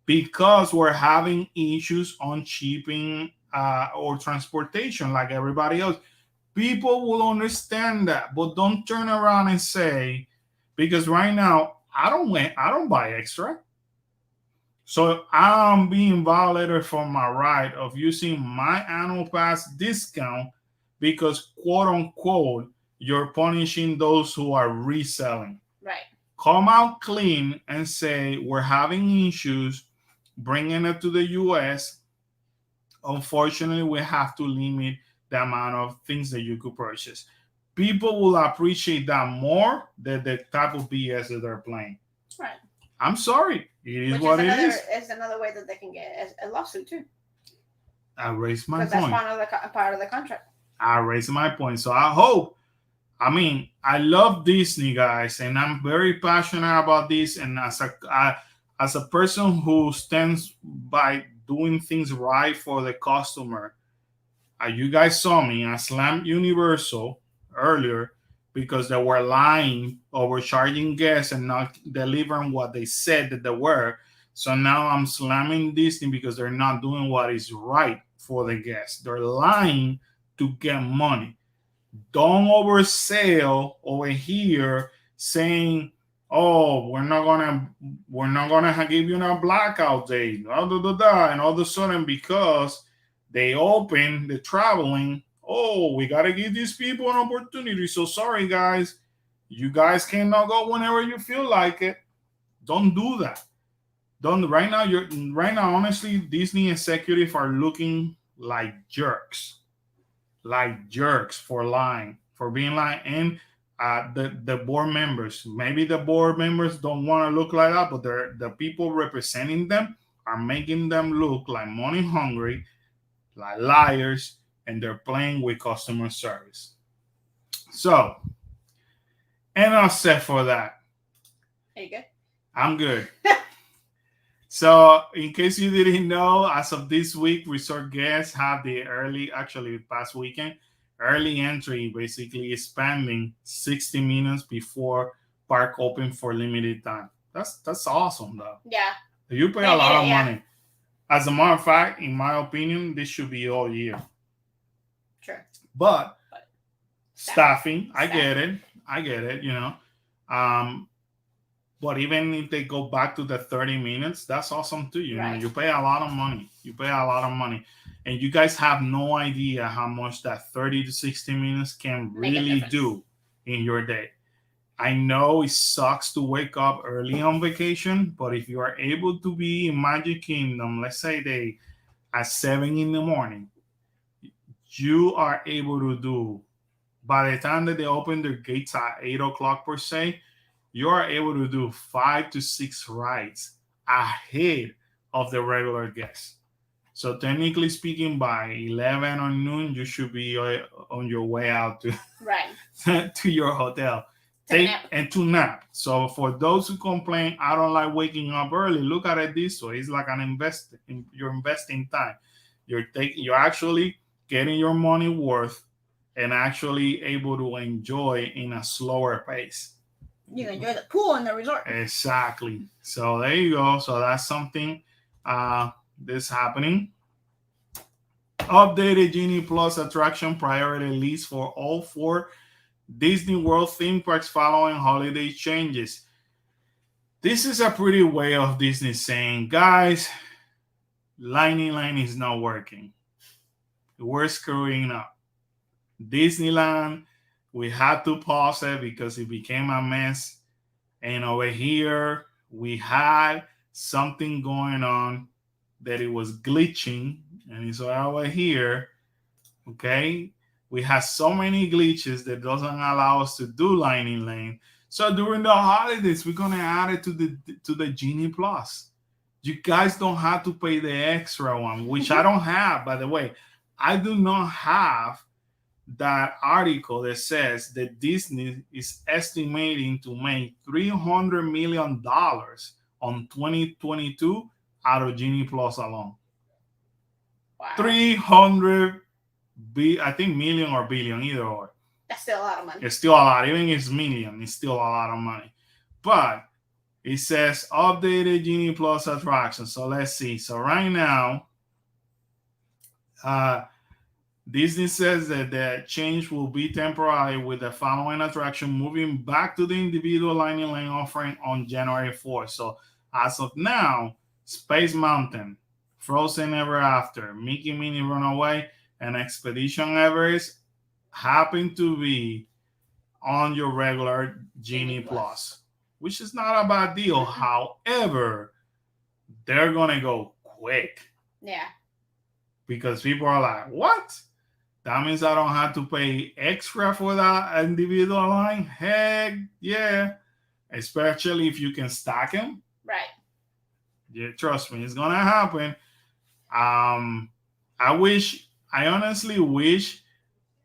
because we're having issues on shipping or transportation like everybody else. People will understand that, but don't turn around and say, because right now I don't buy extra. So I'm being violated for my right of using my annual pass discount because quote unquote you're punishing those who are reselling. Right. Come out clean and say we're having issues bringing it to the US. Unfortunately, we have to limit the amount of things that you could purchase. People will appreciate that more than the type of BS that they're playing. Right. I'm sorry. It is Which what is it another, is. It's another way that they can get a lawsuit too. I raised my Because point. that's part of the contract. I raised my point. So I hope, I love Disney, guys, and I'm very passionate about this. And as a person who stands by doing things right for the customer, you guys saw me. I slammed Universal earlier because they were lying, overcharging guests, and not delivering what they said that they were. So now I'm slamming Disney because they're not doing what is right for the guests. They're lying to get money. Don't oversell over here saying, "Oh, we're not gonna give you a blackout day," blah, blah, blah, blah. And all of a sudden, because they open the traveling, oh, we gotta give these people an opportunity. So sorry, guys, you guys cannot go whenever you feel like it. Don't do that. Don't right now. You're right now. Honestly, Disney executives are looking like jerks for lying, for being lying, and the board members. Maybe the board members don't want to look like that, but the people representing them are making them look like money hungry, like liars, and they're playing with customer service. So, and I'll say for that. Are you good? I'm good. So, in case you didn't know, as of this week, resort guests have actually past weekend, early entry, basically expanding 60 minutes before park open for limited time. That's awesome, though. Yeah. You pay a lot of money. As a matter of fact, in my opinion, this should be all year. Sure. But staffing, I get it, but even if they go back to the 30 minutes, that's awesome too. You know, you pay a lot of money. And you guys have no idea how much that 30 to 60 minutes can really do in your day. I know it sucks to wake up early on vacation, but if you are able to be in Magic Kingdom, let's say at 7 in the morning, you are able to do, by the time that they open their gates at 8 o'clock per se, you are able to do 5 to 6 rides ahead of the regular guests. So technically speaking, by 11 or noon, you should be on your way out to your hotel to nap. So for those who complain, I don't like waking up early, look at it this way. It's like you're investing time. You're actually getting your money worth and actually able to enjoy in a slower pace. You can enjoy the pool in the resort. Exactly. So there you go. So that's something that's happening. Updated Genie Plus attraction priority list for all 4 Disney World theme parks following holiday changes. This is a pretty way of Disney saying, guys, Lightning Lane is not working. We're screwing up. Disneyland, we had to pause it because it became a mess. And over here, we had something going on that it was glitching. And so over here, okay, we have so many glitches that doesn't allow us to do Lightning Lane. So during the holidays, we're gonna add it to the Genie Plus. You guys don't have to pay the extra one, which I don't have, by the way. I do not have that article that says that Disney is estimating to make $300 million on 2022 out of Genie Plus alone. Wow. 300, I think million or billion, either or. That's still a lot of money. It's still a lot. Even if it's million, it's still a lot of money. But it says updated Genie Plus attraction. So let's see. So right now, Disney says that the change will be temporary, with the following attraction moving back to the individual Lightning Lane offering on January 4th. So as of now, Space Mountain, Frozen Ever After, Mickey Minnie Runaway, and Expedition Everest happen to be on your regular Genie Plus, which is not a bad deal. However, they're gonna go quick. Yeah. Because people are like, what? That means I don't have to pay extra for that individual line? Heck yeah. Especially if you can stack them. Right. Yeah, trust me, it's gonna happen. I honestly wish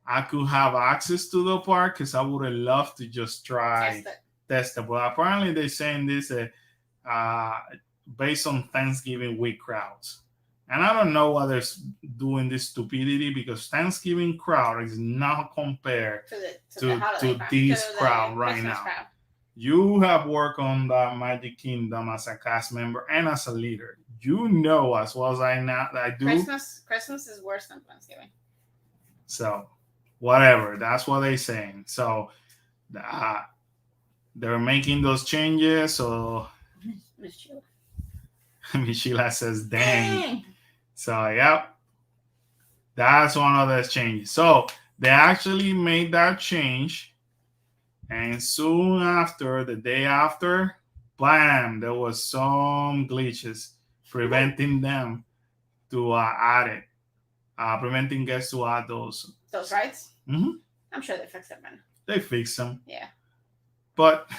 I could have access to the park, because I would have loved to just try test it. But apparently they're saying this based on Thanksgiving week crowds. And I don't know why they're doing this stupidity, because Thanksgiving crowd is not compared to this crowd right now. Crowd. You have worked on the Magic Kingdom as a cast member and as a leader. You know as well as I do. Christmas is worse than Thanksgiving. So, whatever. That's what they're saying. So, they're making those changes. So, Miss Sheila says, dang. So, yep. That's one of those changes. So, they actually made that change. And soon after, the day after, bam, there was some glitches preventing them to add it. Preventing guests to add those rides? Mm-hmm. I'm sure they fixed it, man. They fixed them. Yeah. But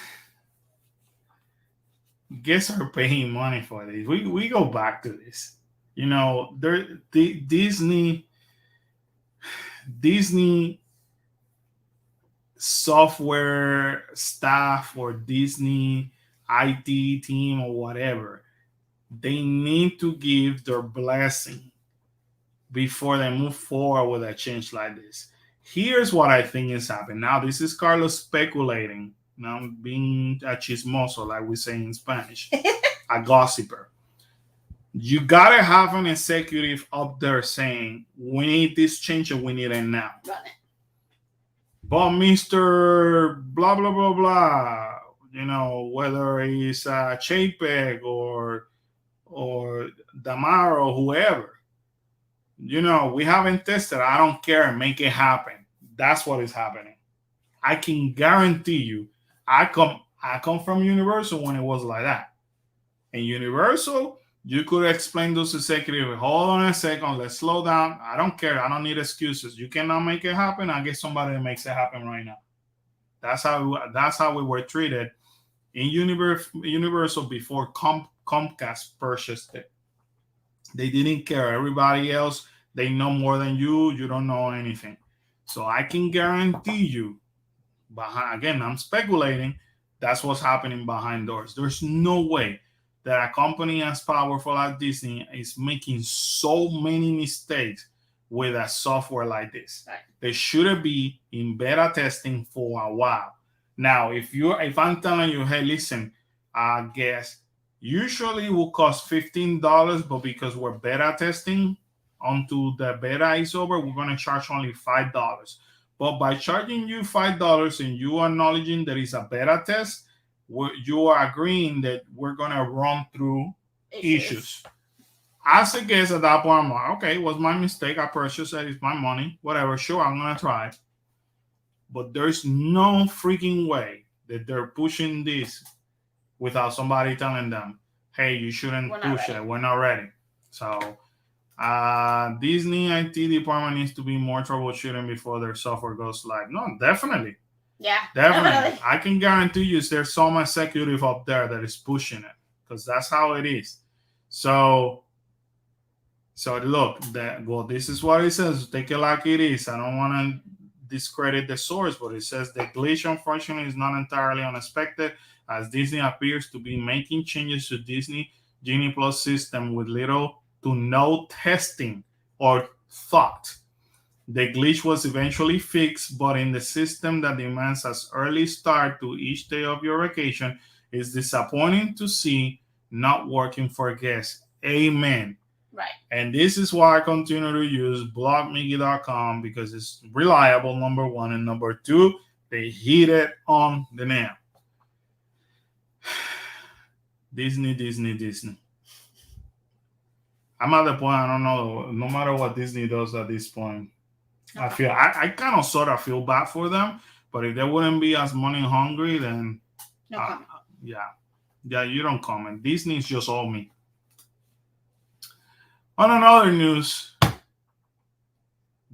guests are paying money for this. We go back to this. You know, Disney software staff or Disney IT team or whatever, they need to give their blessing before they move forward with a change like this. Here's what I think is happening. Now, this is Carlos speculating. Now, being a chismoso, like we say in Spanish, a gossiper. You gotta have an executive up there saying, we need this change and we need it now. Run it. But Mr. blah, blah, blah, blah, you know, whether it's Chapek or Damaro, whoever, you know, we haven't tested. I don't care. Make it happen. That's what is happening. I can guarantee you. I come from Universal when it was like that. In Universal, you could explain those executives, hold on a second, let's slow down. I don't care. I don't need excuses. You cannot make it happen. I get somebody that makes it happen right now. That's how we were treated in Universal before Comcast purchased it. They didn't care. Everybody else, they know more than you. You don't know anything. So I can guarantee you, again, I'm speculating, that's what's happening behind doors. There's no way that a company as powerful as Disney is making so many mistakes with a software like this. Right. They should be in beta testing for a while. Now, if I'm telling you, hey, listen, I guess usually will cost $15, but because we're beta testing until the beta is over, we're going to charge only $5. But by charging you $5 and you acknowledging that it's a beta test, you are agreeing that we're going to run through issues. As a guest at that point, I'm like, okay, it was my mistake. I purchased it. It's my money. Whatever. Sure, I'm going to try it. But there's no freaking way that they're pushing this without somebody telling them, hey, you shouldn't push it. We're not ready. So Disney IT department needs to be more troubleshooting before their software goes live. No, definitely. Yeah, definitely. I can guarantee you there's some executive up there that is pushing it, because that's how it is. So look, this is what it says. Take it like it is. I don't want to discredit the source, but it says the glitch unfortunately is not entirely unexpected, as Disney appears to be making changes to Disney Genie Plus system with little to no testing or thought. The glitch was eventually fixed, but in the system that demands an early start to each day of your vacation, it's disappointing to see not working for guests. Amen. Right. And this is why I continue to use blogmickey.com, because it's reliable, number one, and number two, they hit it on the nail. Disney. I'm at the point, I don't know, no matter what Disney does at this point, Okay. I kind of sort of feel bad for them, but if they wouldn't be as money hungry, then No comment. yeah, you don't comment. Disney's just all me. On another news,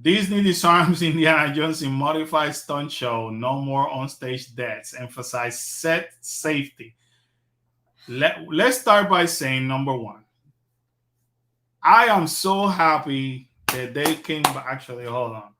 Disney disarms Indiana Jones in modified stunt show. No more onstage deaths. Emphasize set safety. Let's start by saying, number one, I am so happy that they came back. Actually, hold on.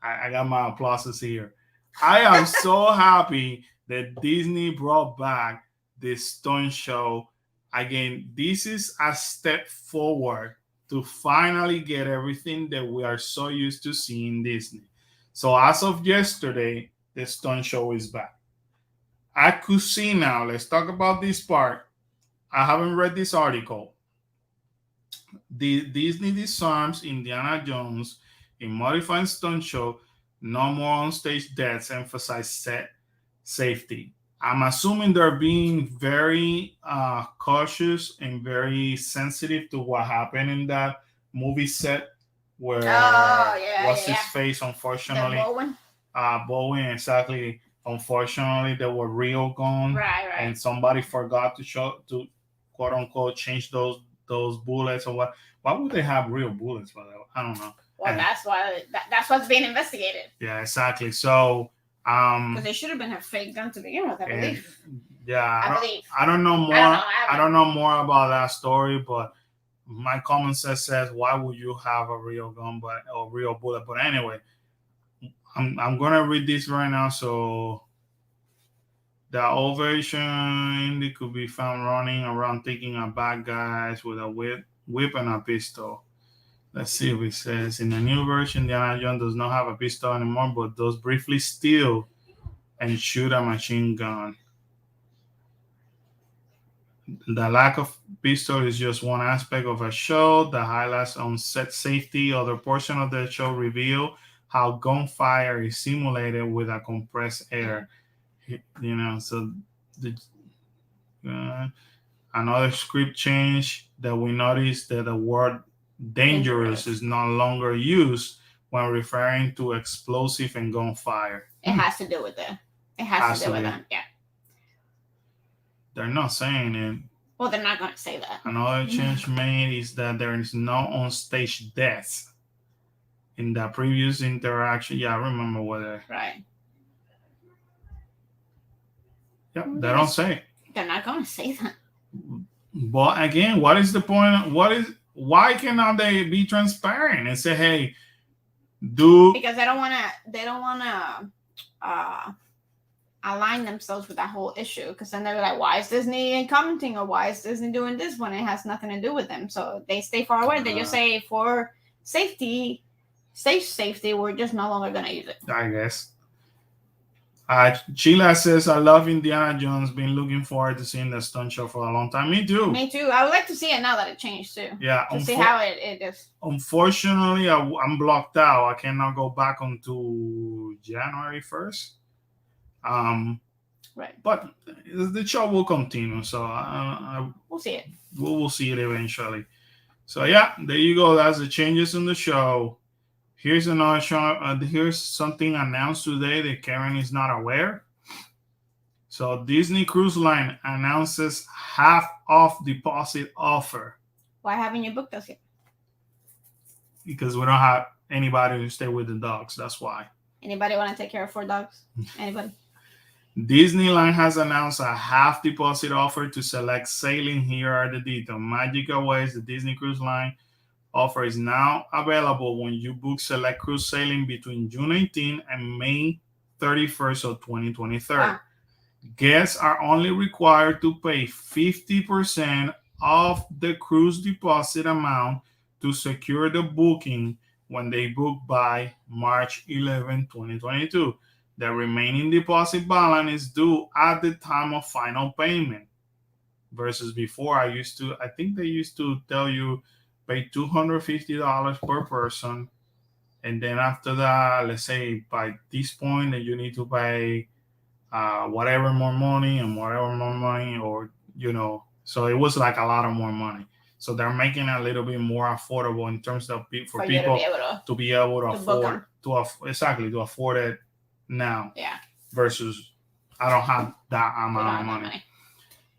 I got my applauses here. I am so happy that Disney brought back this stunt show. Again, this is a step forward to finally get everything that we are so used to seeing Disney. So as of yesterday, the stunt show is back. I could see now, let's talk about this part. I haven't read this article. The Disney disarms Indiana Jones in modified stunt show. No more on-stage deaths. Emphasize set safety. I'm assuming they're being very cautious and very sensitive to what happened in that movie set where his face, unfortunately, Bowen, exactly. Unfortunately, there were real guns, right, and somebody forgot to quote unquote change those bullets or what. Why would they have real bullets? By the way, I don't know. Well, that's what's being investigated. Yeah, exactly. So. Because they should have been a fake gun to begin with, I believe. I don't know more. I don't know more about that story, but my common sense says, why would you have a real gun or real bullet? But anyway, I'm gonna read this right now. So the ovation they could be found running around taking a bad guys with a whip and a pistol. Let's see if it says in the new version, Indiana Jones does not have a pistol anymore, but does briefly steal and shoot a machine gun. The lack of pistol is just one aspect of a show. The highlights on set safety. Other portion of the show reveal how gunfire is simulated with a compressed air. You know, so another script change that we noticed that the word dangerous is no longer used when referring to explosive and gunfire. It has to do with that. It has to do with that. Yeah. They're not saying it. Well, they're not going to say that. Another change made is that there is no on-stage deaths in the previous interaction. Yeah, I remember what they. Right. Yeah, they don't say. They're not going to say that. But again, what is the point? Why cannot they be transparent and say, "Hey, Because they don't want to align themselves with that whole issue. Because then they're like, "Why is Disney commenting, or why is Disney doing this when it has nothing to do with them?" So they stay far away. They just say, "For safety, we're just no longer going to use it." I guess. Sheila says, I love Indiana Jones. Been looking forward to seeing the stunt show for a long time. Me too. Me too. I would like to see it now that it changed too. Yeah. To see how it is. Unfortunately, I'm blocked out. I cannot go back until January 1st. Right. But the show will continue. So we'll see it. We'll see it eventually. So yeah, there you go. That's the changes in the show. Here's another show. Here's something announced today that Karen is not aware. So Disney Cruise Line announces half-off deposit offer. Why haven't you booked us yet? Because we don't have anybody to stay with the dogs. That's why. Anybody want to take care of 4 dogs? Anybody? Disneyland has announced a half deposit offer to select sailing. Here are the details. Magical Ways, the Disney Cruise Line offer is now available when you book select cruise sailing between June 18 and May 31st of 2023. Guests are only required to pay 50% of the cruise deposit amount to secure the booking when they book by March 11, 2022. The remaining deposit balance is due at the time of final payment. Versus before, I think they used to tell you pay $250 per person. And then after that, let's say by this point that you need to pay whatever more money and whatever more money, or so it was like a lot of more money. So they're making it a little bit more affordable in terms of for people to be able to afford to afford it now. Yeah. Versus I don't have that amount of money.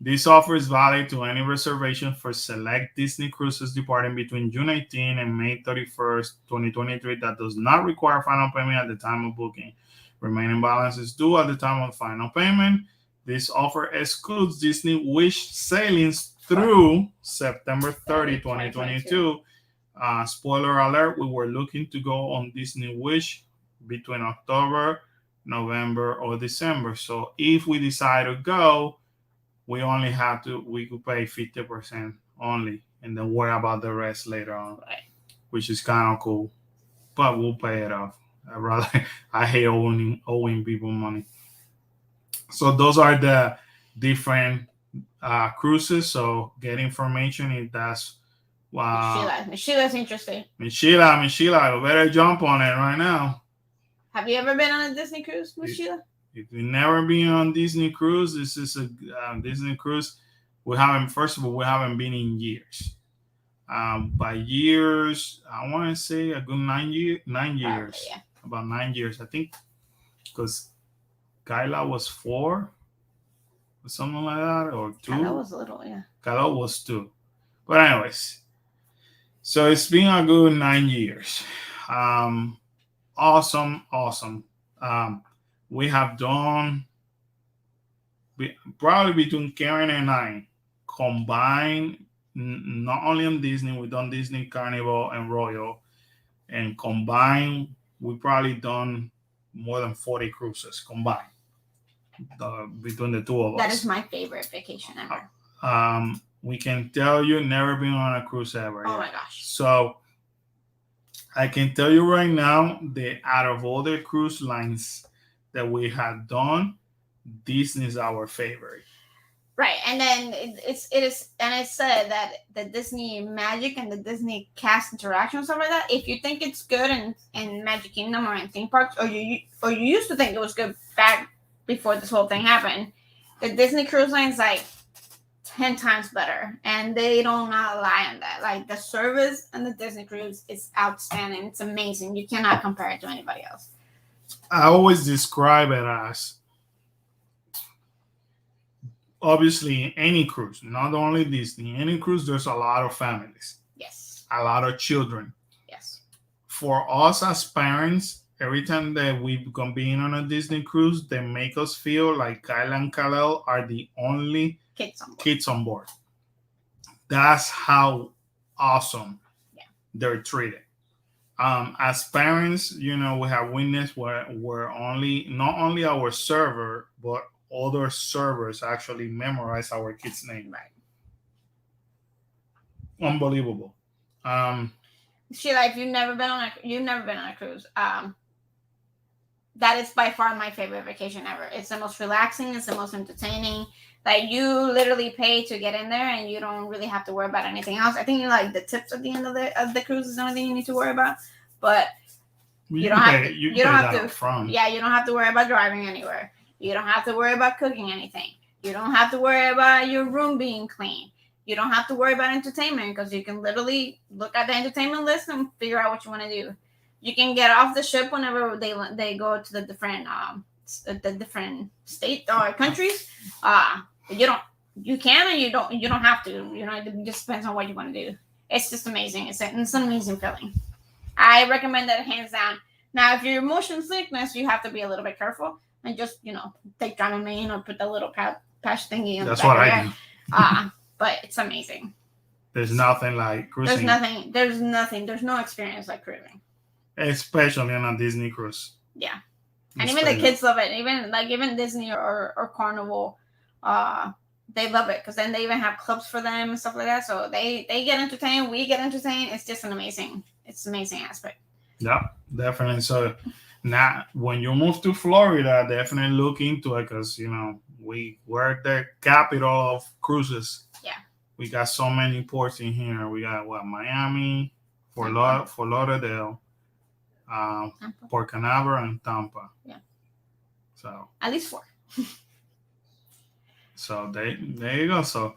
This offer is valid to any reservation for select Disney cruises departing between June 18 and May 31st, 2023 that does not require final payment at the time of booking. Remaining balance is due at the time of final payment. This offer excludes Disney Wish sailings through September 30, 2022. Spoiler alert, we were looking to go on Disney Wish between October, November, or December. So if we decide to go, we could pay 50% only and then worry about the rest later on, right? Which is kind of cool, but we'll pay it off. I hate owing people money. So those are the different cruises. So get information if that's Michela's interesting. Michela, you better jump on it right now. Have you ever been on a Disney cruise, Michela? If you've never been on Disney cruise, this is a Disney cruise. We haven't been in years. By years, I want to say a good 9 years. Yeah. About 9 years, I think, because Kyla was 4 or something like that, or 2. Kyla was little, yeah. Kyla was 2. But anyways, so it's been a good 9 years. Awesome. We have done probably between Karen and I combined, not only on Disney, we've done Disney, Carnival, and Royal, and combined, we probably done more than 40 cruises combined between the two of us. That is my favorite vacation ever. We can tell you never been on a cruise ever. Oh my gosh. So I can tell you right now that out of all the cruise lines that we had done, Disney is our favorite. Right, and then it is, and it said that the Disney Magic and the Disney cast interaction, stuff like that. If you think it's good in Magic Kingdom or in theme parks, or you used to think it was good back before this whole thing happened, the Disney Cruise Line is like 10 times better, and they don't not lie on that. Like the service and the Disney Cruise is outstanding. It's amazing. You cannot compare it to anybody else. I always describe it as, obviously, any cruise, not only Disney, any cruise, there's a lot of families. Yes. A lot of children. Yes. For us as parents, every time that we've been on a Disney cruise, they make us feel like Kyle and Kal-El are the only kids on board. That's how awesome they're treated. As parents, we have witnessed where not only our server, but other servers actually memorize our kids' name. Right. Unbelievable. Sheila, if you've never been on a cruise, that is by far my favorite vacation ever. It's the most relaxing. It's the most entertaining. Like you literally pay to get in there, and you don't really have to worry about anything else. I think like the tips at the end of the cruise is the only thing you need to worry about. But you don't have to. You don't have to. Yeah, you don't have to worry about driving anywhere. You don't have to worry about cooking anything. You don't have to worry about your room being clean. You don't have to worry about entertainment because you can literally look at the entertainment list and figure out what you want to do. You can get off the ship whenever they go to the different state or countries. You can or you don't have to. It just depends on what you want to do. It's just amazing. It's an amazing feeling. I recommend that hands down. Now, if you're motion sickness, you have to be a little bit careful and just take Dramamine or put the little patch thingy on. That's what I do. But it's amazing. There's nothing like cruising. There's nothing. There's no experience like cruising. Especially on a Disney cruise. Yeah. And even the kids love it. Even Disney or Carnival, they love it because then they even have clubs for them and stuff like that. So they get entertained. We get entertained. It's just an amazing aspect. Yeah, definitely. So now when you move to Florida, definitely look into it because we're the capital of cruises. Yeah. We got so many ports in here. We got Miami, Fort Lauderdale, Port Canaveral, and Tampa. Yeah. So at least 4. So there you go. So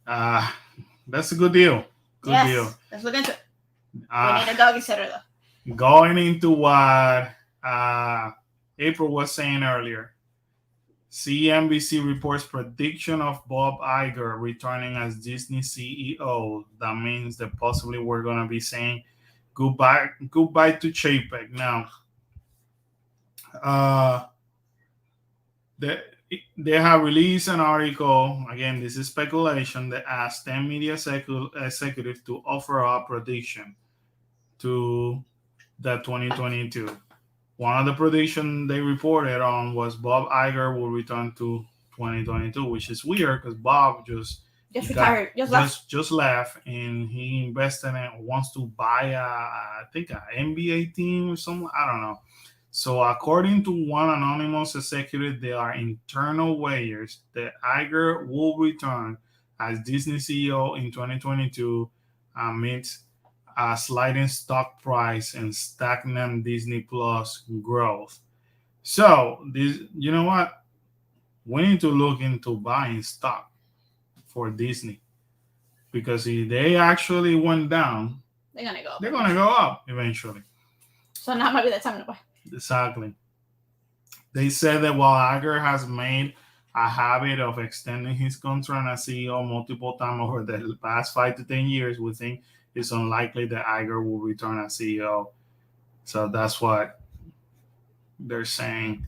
that's a good deal. Good deal. Let's look into it. We need a doggy sitter though. Going into what April was saying earlier, CNBC reports prediction of Bob Iger returning as Disney CEO. That means that possibly we're gonna be saying goodbye to Chapek. Now, they have released an article. Again, this is speculation that asked 10 media executives to offer a prediction to the 2022. One of the predictions they reported on was Bob Iger will return to 2022, which is weird because Bob just retired, just left, and he invested in wants to buy I think an NBA team or something. I don't know. So according to one anonymous executive, there are internal ways that Iger will return as Disney CEO in 2022 amidst a sliding stock price and stagnant Disney Plus growth. So this, you know what? We need to look into buying stock for Disney, because if they actually went down, they're gonna go up. They're gonna go up eventually. So now might be the time to buy. Exactly. They said that while Iger has made a habit of extending his contract as CEO multiple times over the past 5 to 10 years, we think it's unlikely that Iger will return as CEO. So that's what they're saying.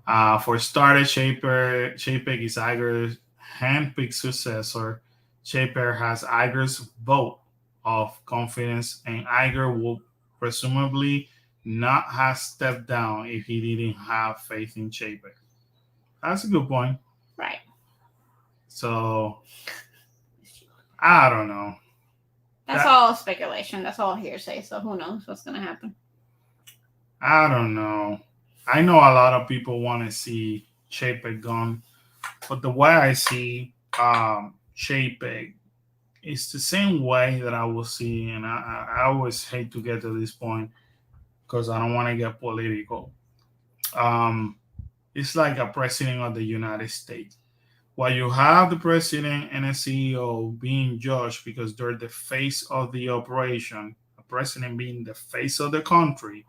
For starters, Chapek is Iger's handpicked successor. Chapek has Iger's vote of confidence, and Iger will presumably not have stepped down if he didn't have faith in Chapek. That's a good point. Right. So, I don't know. That's all speculation. That's all hearsay. So who knows what's going to happen? I don't know. I know a lot of people want to see Chapek gone, but the way I see Chapek, it's the same way that I will see, and I always hate to get to this point because I don't want to get political. It's like a president of the United States. While you have the president and a CEO being judged because they're the face of the operation, a president being the face of the country,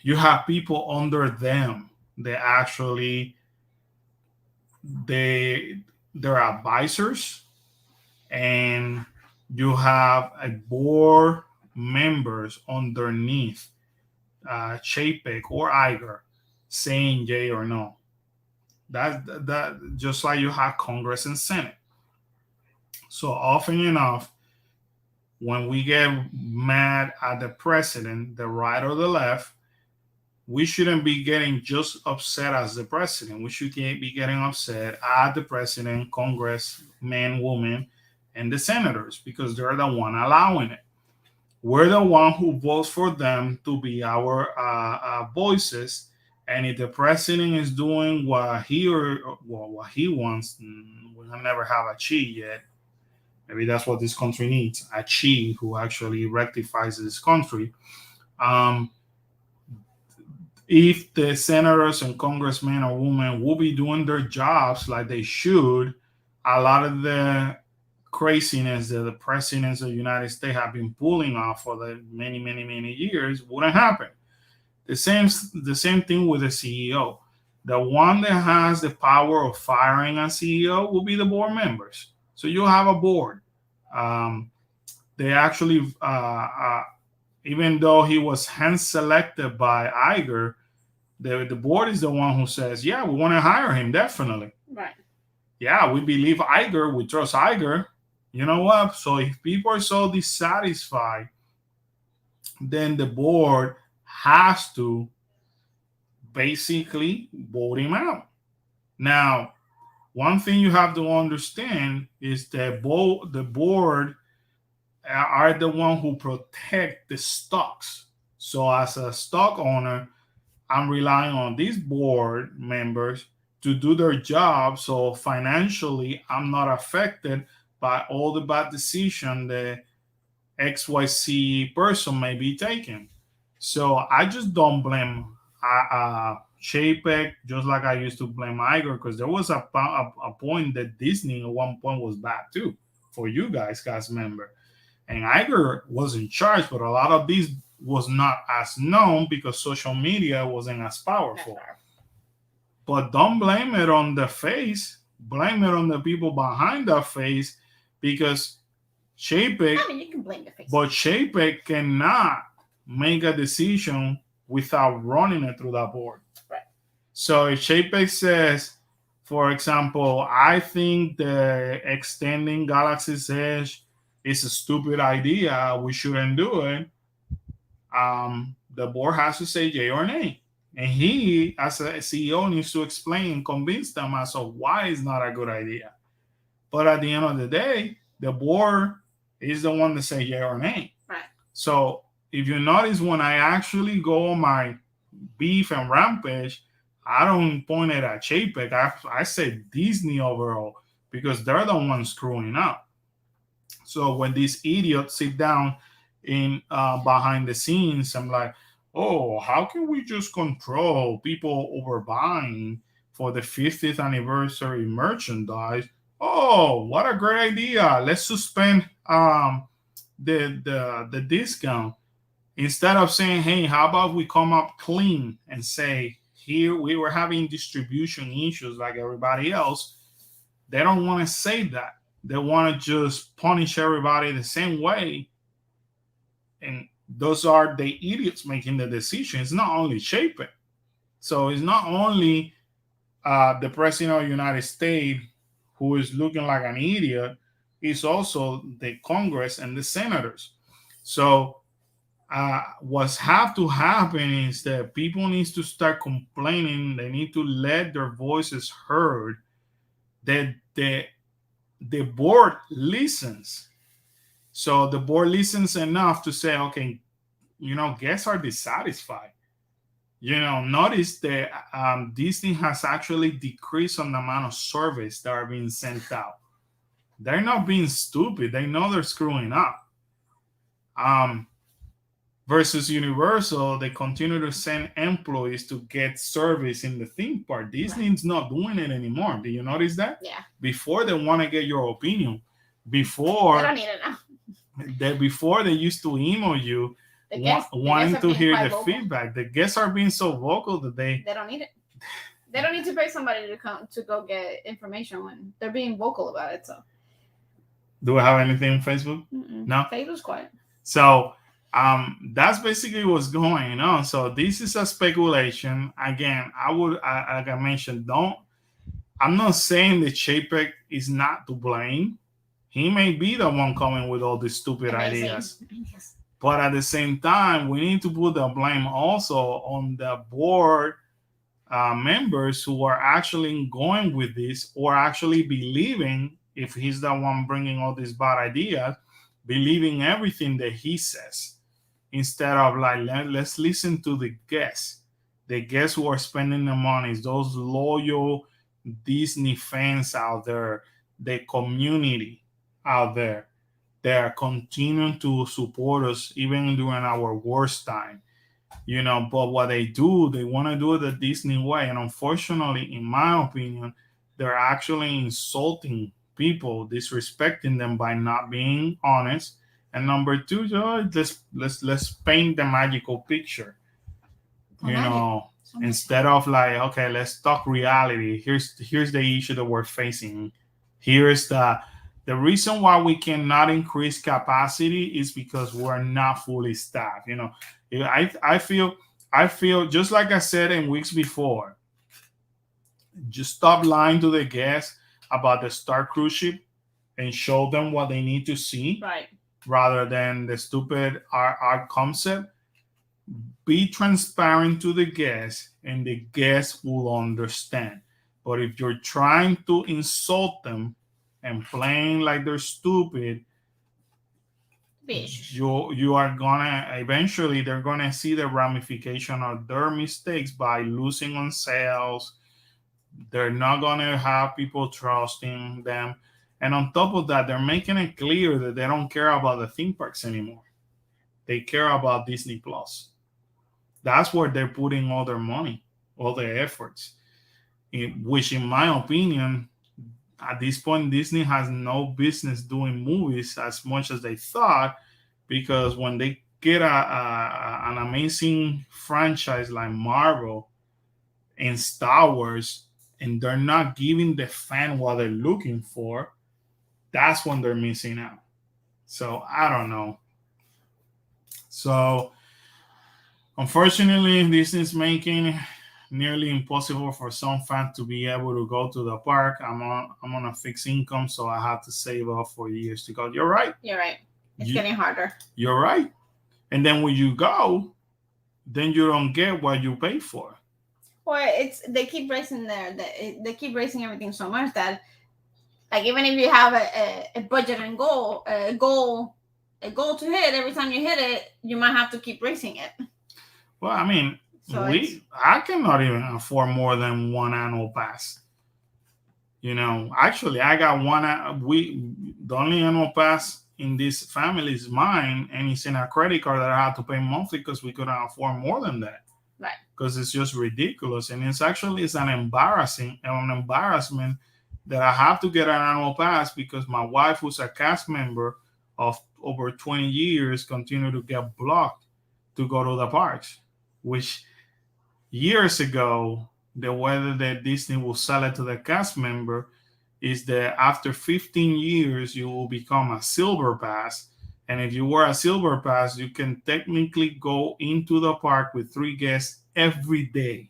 you have people under them that actually they're advisors, and you have a board members underneath Chapek or Iger saying yay or no. That just like you have Congress and Senate. So often enough, when we get mad at the president, the right or the left, we shouldn't be getting just upset as the president. We should be getting upset at the president, Congress, men, women, and the senators, because they're the one allowing it. We're the one who votes for them to be our voices. And if the president is doing what he wants, we'll never have a chi yet. Maybe that's what this country needs, a chi who actually rectifies this country. If the senators and congressmen or women will be doing their jobs like they should, a lot of the craziness that the presidents of the United States have been pulling off for the many, many, many years wouldn't happen. The same thing with the CEO. The one that has the power of firing a CEO will be the board members. So you have a board. They actually, even though he was hand selected by Iger, the board is the one who says, yeah, we want to hire him, definitely. Right. Yeah, we believe Iger, we trust Iger. You know what? So if people are so dissatisfied, then the board has to basically vote him out. Now, one thing you have to understand is that the board are the one who protect the stocks. So as a stock owner, I'm relying on these board members to do their job. So financially, I'm not affected by all the bad decision the XYZ person may be taking. So I just don't blame Chapek, just like I used to blame Iger, because there was a point that Disney at one point was bad too for you guys, cast member. And Iger was in charge, but a lot of these was not as known because social media wasn't as powerful. But don't blame it on the face. Blame it on the people behind the face, because Chapek, I mean, you can blame the face. but Chapek cannot make a decision without running it through that board. Right. So if Chapek says, for example, I think the extending Galaxy's Edge is a stupid idea, we shouldn't do it, the board has to say yay or nay. And he, as a CEO, needs to explain and convince them as to why it's not a good idea. But at the end of the day, the board is the one that say yay or nay. Right. So if you notice, when I actually go on my beef and rampage, I don't point it at Chapek. I say Disney overall, because they're the ones screwing up. So when these idiots sit down in behind the scenes, I'm like, oh, how can we just control people overbuying for the 50th anniversary merchandise? Oh, what a great idea. Let's suspend the discount. Instead of saying, hey, how about we come up clean and say, here we were having distribution issues like everybody else. They don't want to say that. They want to just punish everybody the same way. And those are the idiots making the decision. It's not only Chapek. So it's not only the president of the United States who is looking like an idiot. It's also the Congress and the senators. So what's have to happen is that people need to start complaining. They need to let their voices heard. That the board listens. So the board listens enough to say, okay, guests are dissatisfied. Notice that Disney has actually decreased on the amount of surveys that are being sent out. They're not being stupid. They know they're screwing up. Versus Universal, they continue to send employees to get service in the theme park. Disney's not doing it anymore. Do you notice that? Yeah. Before, they want to get your opinion. Before, they don't need it now. Before they used to email you, wanting to hear the feedback. The guests are being so vocal that they don't need it. They don't need to pay somebody to come to go get information when they're being vocal about it. So, do we have anything on Facebook? Mm-mm. No, Facebook's quiet. So that's basically what's going on. So this is a speculation. Again, like I mentioned, I'm not saying that Chapek is not to blame. He may be the one coming with all these stupid ideas. But at the same time, we need to put the blame also on the board members who are actually going with this, or actually believing, if he's the one bringing all these bad ideas, believing everything that he says, instead of like, let's listen to the guests who are spending the money, those loyal Disney fans out there, the community out there. They are continuing to support us even during our worst time, but what they want to do it the Disney way. And unfortunately, in my opinion, they're actually insulting people, disrespecting them by not being honest. And number two, let's paint the magical picture, instead of like, okay, let's talk reality. Here's the issue that we're facing. Here's the reason why we cannot increase capacity is because we're not fully staffed. I feel just like I said in weeks before, just stop lying to the guests about the Star Cruise ship and show them what they need to see, right? Rather than the stupid art concept. Be transparent to the guests, and the guests will understand. But if you're trying to insult them and playing like they're stupid, you are gonna eventually, they're gonna see the ramification of their mistakes by losing on sales, They're not gonna have people trusting them. And on top of that, they're making it clear that they don't care about the theme parks anymore. They care about Disney Plus. That's where they're putting all their money, all their efforts. Which, in my opinion, at this point, Disney has no business doing movies as much as they thought, because when they get an amazing franchise like Marvel and Star Wars, and they're not giving the fan what they're looking for, that's when they're missing out. So I don't know. So unfortunately, Disney's making nearly impossible for some fans to be able to go to the park. I'm on a fixed income, so I have to save up for years to go. You're right. You're right. It's getting harder. You're right. And then when you go, then you don't get what you pay for. Or they keep raising they keep raising everything so much that, like, even if you have a budget and a goal to hit, every time you hit it, you might have to keep raising it. Well, I mean, I cannot even afford more than one annual pass. Actually, I got one. The only annual pass in this family is mine, and it's in a credit card that I have to pay monthly because we couldn't afford more than that. Right. Because it's just ridiculous, and it's an embarrassment that I have to get an annual pass because my wife, who's a cast member of over 20 years, continue to get blocked to go to the parks, which years ago, the way that Disney will sell it to the cast member is that after 15 years, you will become a silver pass. And if you were a silver pass, you can technically go into the park with 3 guests every day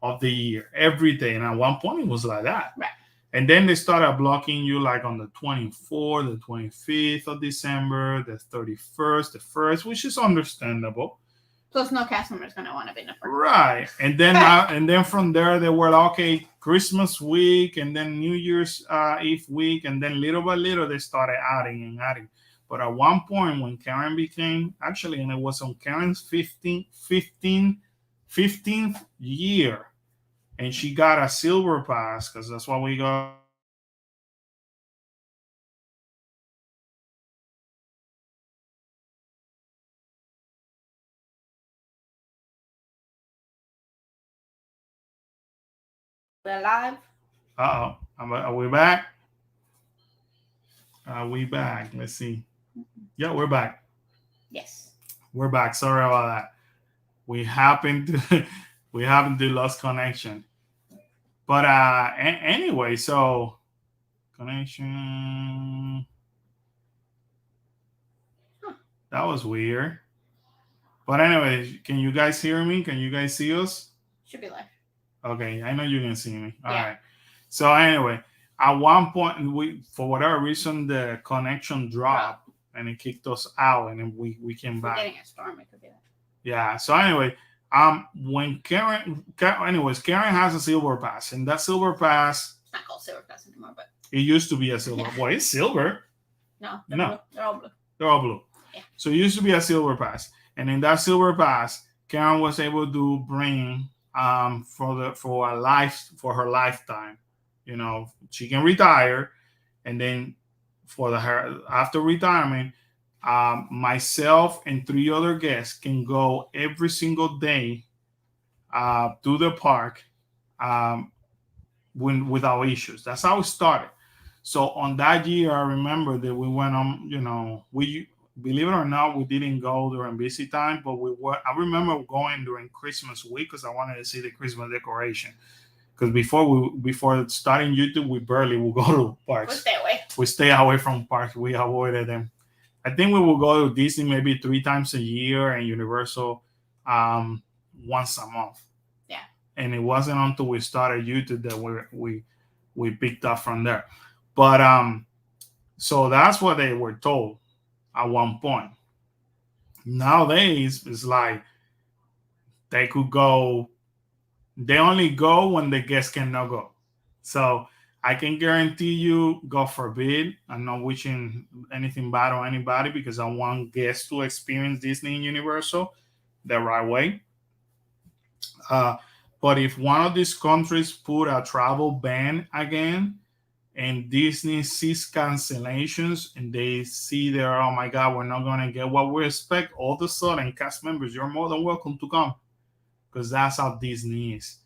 of the year, every day. And at one point, it was like that. Right. And then they started blocking you like on the 24th, the 25th of December, the 31st, the 1st, which is understandable. Plus, no cast member is going to want to be in the park. Right. And then from there, they were like, okay, Christmas week, and then New Year's Eve week. And then little by little, they started adding and adding. But at one point, when Karen became, actually, and it was on Karen's 15th year, and she got a silver pass, because that's what we got. We're live. Uh-oh. Are we back? Are we back? Let's see. Yeah, we're back. Yes. We're back. Sorry about that. We happened to lost connection. But anyway, so connection. That was weird. But anyway, can you guys hear me? Can you guys see us? Should be live. Okay, I know you can see me. All right. So anyway, at one point, for whatever reason, the connection dropped and it kicked us out, and then we came back. Getting a storm, it could be that. Yeah. So anyway, when Karen has a silver pass, and that silver pass, it's not called silver pass anymore, but it used to be a silver. Well, it's silver. No, blue. They're all blue. They're all blue. Yeah. So it used to be a silver pass, and in that silver pass, Karen was able to bring for her lifetime. She can retire, and then her after retirement, myself and 3 other guests can go every single day to the park without issues. That's how it started. So on that year, I remember that we went on. We, believe it or not, we didn't go during busy time, but I remember going during Christmas week because I wanted to see the Christmas decoration. Because before starting YouTube, we barely would go to parks. We'll stay away. We stay away from parks. We avoided them. I think we will go to Disney maybe 3 times a year and Universal once a month. Yeah. And it wasn't until we started YouTube that we picked up from there. But so that's what they were told at one point. Nowadays, it's like they could go. They only go when the guests cannot go. So I can guarantee you, God forbid, I'm not wishing anything bad on anybody because I want guests to experience Disney and Universal the right way. But if one of these countries put a travel ban again, and Disney sees cancellations and they see there, oh my God, we're not going to get what we expect, all of a sudden, cast members, you're more than welcome to come, because that's how Disney is.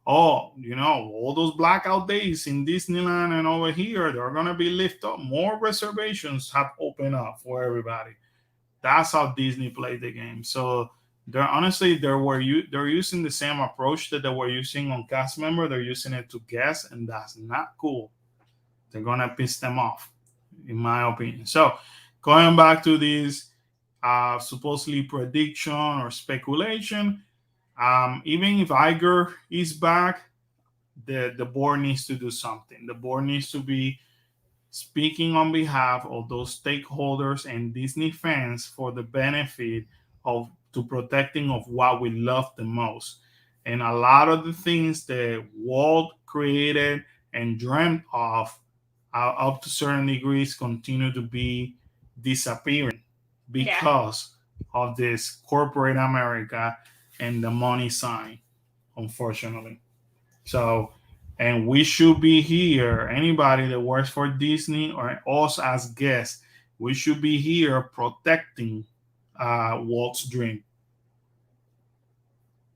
Oh, all those blackout days in Disneyland and over here, they're going to be lifted up. More reservations have opened up for everybody. That's how Disney played the game. So they're using the same approach that they were using on cast member. They're using it to guests, and that's not cool. They're gonna piss them off, in my opinion. So going back to this supposedly prediction or speculation, even if Iger is back, the board needs to do something. The board needs to be speaking on behalf of those stakeholders and Disney fans for the benefit of to protecting of what we love the most. And a lot of the things that Walt created and dreamt of up to certain degrees continue to be disappearing because of this corporate America and the money sign, unfortunately. So, and we should be here. Anybody that works for Disney or us as guests, we should be here protecting Walt's dream.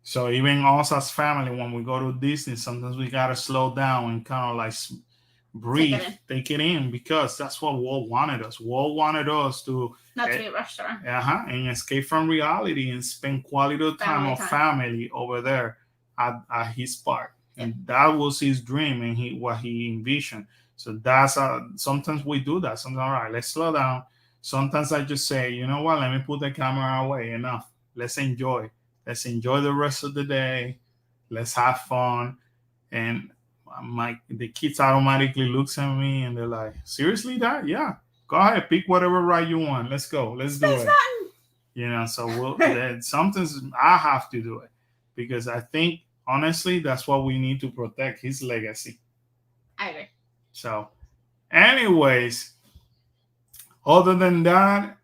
So even us as family, when we go to Disney, sometimes we gotta slow down and kind of like breathe, take it in, because that's what Walt wanted us. Walt wanted us to not to be rushed around. And escape from reality and spend quality time of family over there at his park. And that was his dream and what he envisioned. So that's sometimes we do that. Sometimes, all right, let's slow down. Sometimes I just say, you know what, let me put the camera away. Enough. Let's enjoy. Let's enjoy the rest of the day. Let's have fun. And the kids automatically looks at me and they're like, seriously, Dad? Yeah. Go ahead, pick whatever ride you want. Let's go. Let's do it. So sometimes I have to do it, because I think honestly that's what we need to protect, his legacy. I agree. So, anyways, other than that,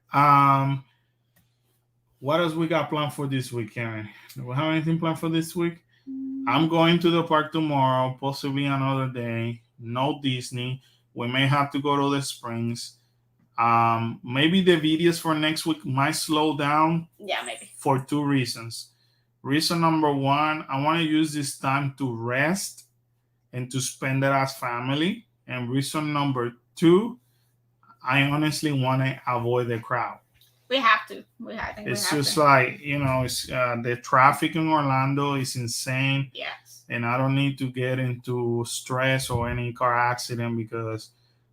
what else we got planned for this week, Karen? Do we have anything planned for this week? I'm going to the park tomorrow, possibly another day. No Disney. We may have to go to the Springs. Maybe the videos for next week might slow down. Yeah, maybe. For two reasons. Reason number one, I want to use this time to rest and to spend it as family. And reason number two, I honestly want to avoid the crowd. We have to. It's just like, it's the traffic in Orlando is insane. Yes. And I don't need to get into stress or any car accident because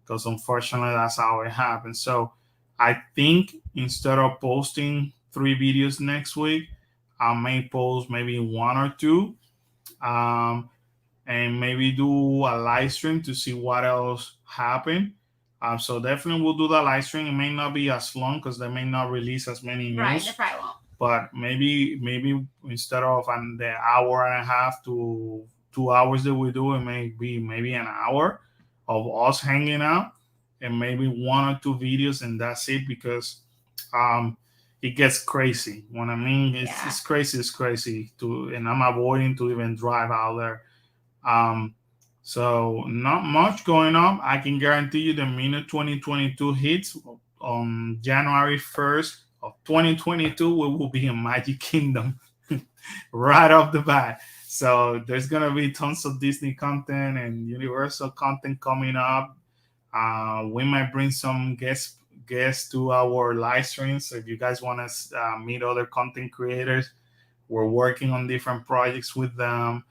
unfortunately that's how it happens. So I think instead of posting 3 videos next week, I may post maybe 1 or 2, and maybe do a live stream to see what else happened. So definitely we'll do the live stream. It may not be as long because they may not release as many news. Right, they probably won't. But maybe instead of the hour and a half to 2 hours that we do, it may be maybe an hour of us hanging out and maybe 1 or 2 videos, and that's it, because it gets crazy. When I mean it's crazy and I'm avoiding to even drive out there. So not much going on. I can guarantee you the minute 2022 hits on January 1st of 2022, we will be in Magic Kingdom right off the bat. So there's gonna be tons of Disney content and Universal content coming up. We might bring some guests to our live streams. So if you guys want to meet other content creators, we're working on different projects with them.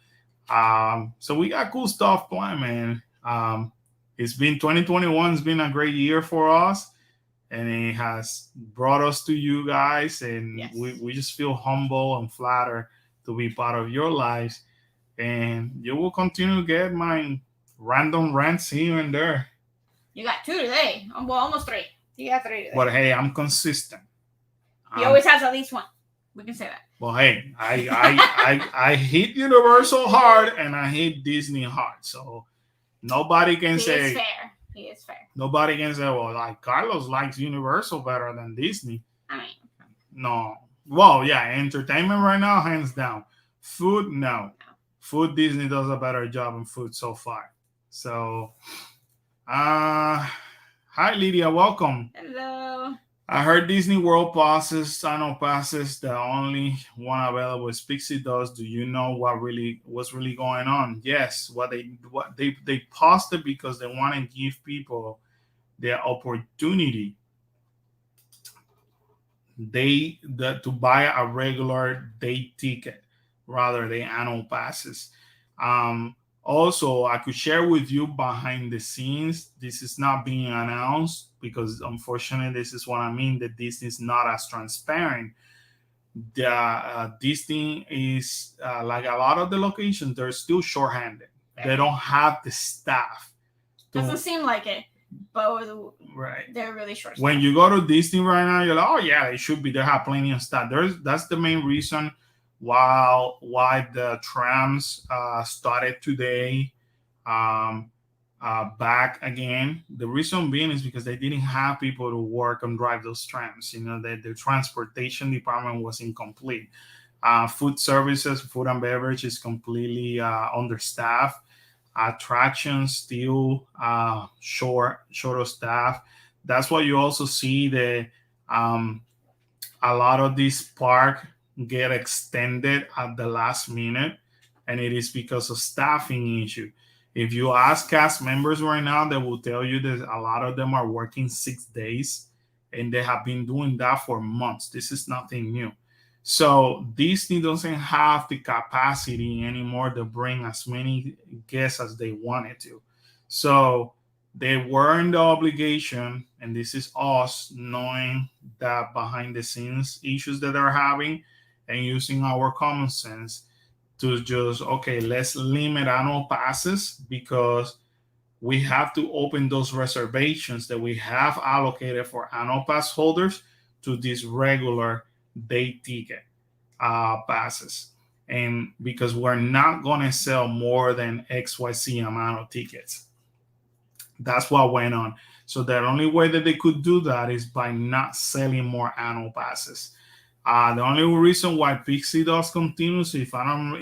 So we got cool stuff planned, man. It's been 2021. It's been a great year for us, and it has brought us to you guys, and yes, we just feel humble and flattered to be part of your lives. And you will continue to get my random rants here and there. You got 2 today. Well, almost 3. You got 3 today. But hey, I'm consistent. He always has at least 1. We can say that. Well, hey, I hit Universal hard and I hit Disney hard. So nobody can say he is fair. Nobody can say, well, like Carlos likes Universal better than Disney. I mean, no. Well, yeah, entertainment right now, hands down. Food, no. Food, Disney does a better job in food so far. So, hi Lydia, welcome. Hello. I heard Disney World passes, annual passes. The only one available is Pixie Dust. Do you know what's really going on? Yes, what they paused it because they want to give people the opportunity to buy a regular day ticket rather than annual passes. Um, Also, I could share with you behind the scenes. This is not being announced because, unfortunately, this is what I mean. That Disney is not as transparent. The Disney is like a lot of the locations. They're still shorthanded. They don't have the staff. Doesn't seem like it, but right. They're really short. When you go to Disney right now, you're like, oh yeah, it should be. They have plenty of staff. That's the main reason why the trams started today, um, back again. The reason being is because they didn't have people to work and drive those trams. You know, the transportation department was incomplete. Food services, food and beverage is completely understaffed. Attractions still short of staff. That's why you also see that um, a lot of these park get extended at the last minute, and it is because of staffing issue. If you ask cast members right now, they will tell you that a lot of them are working 6 days, and they have been doing that for months. This is nothing new. So Disney doesn't have the capacity anymore to bring as many guests as they wanted to. So they were in the obligation, and this is us knowing that behind the scenes issues that they're having and using our common sense to just, okay, let's limit annual passes because we have to open those reservations that we have allocated for annual pass holders to these regular day ticket passes. And because we're not going to sell more than XYZ amount of tickets. That's what went on. So the only way that they could do that is by not selling more annual passes. The only reason why Pixie Dust continues, if I'm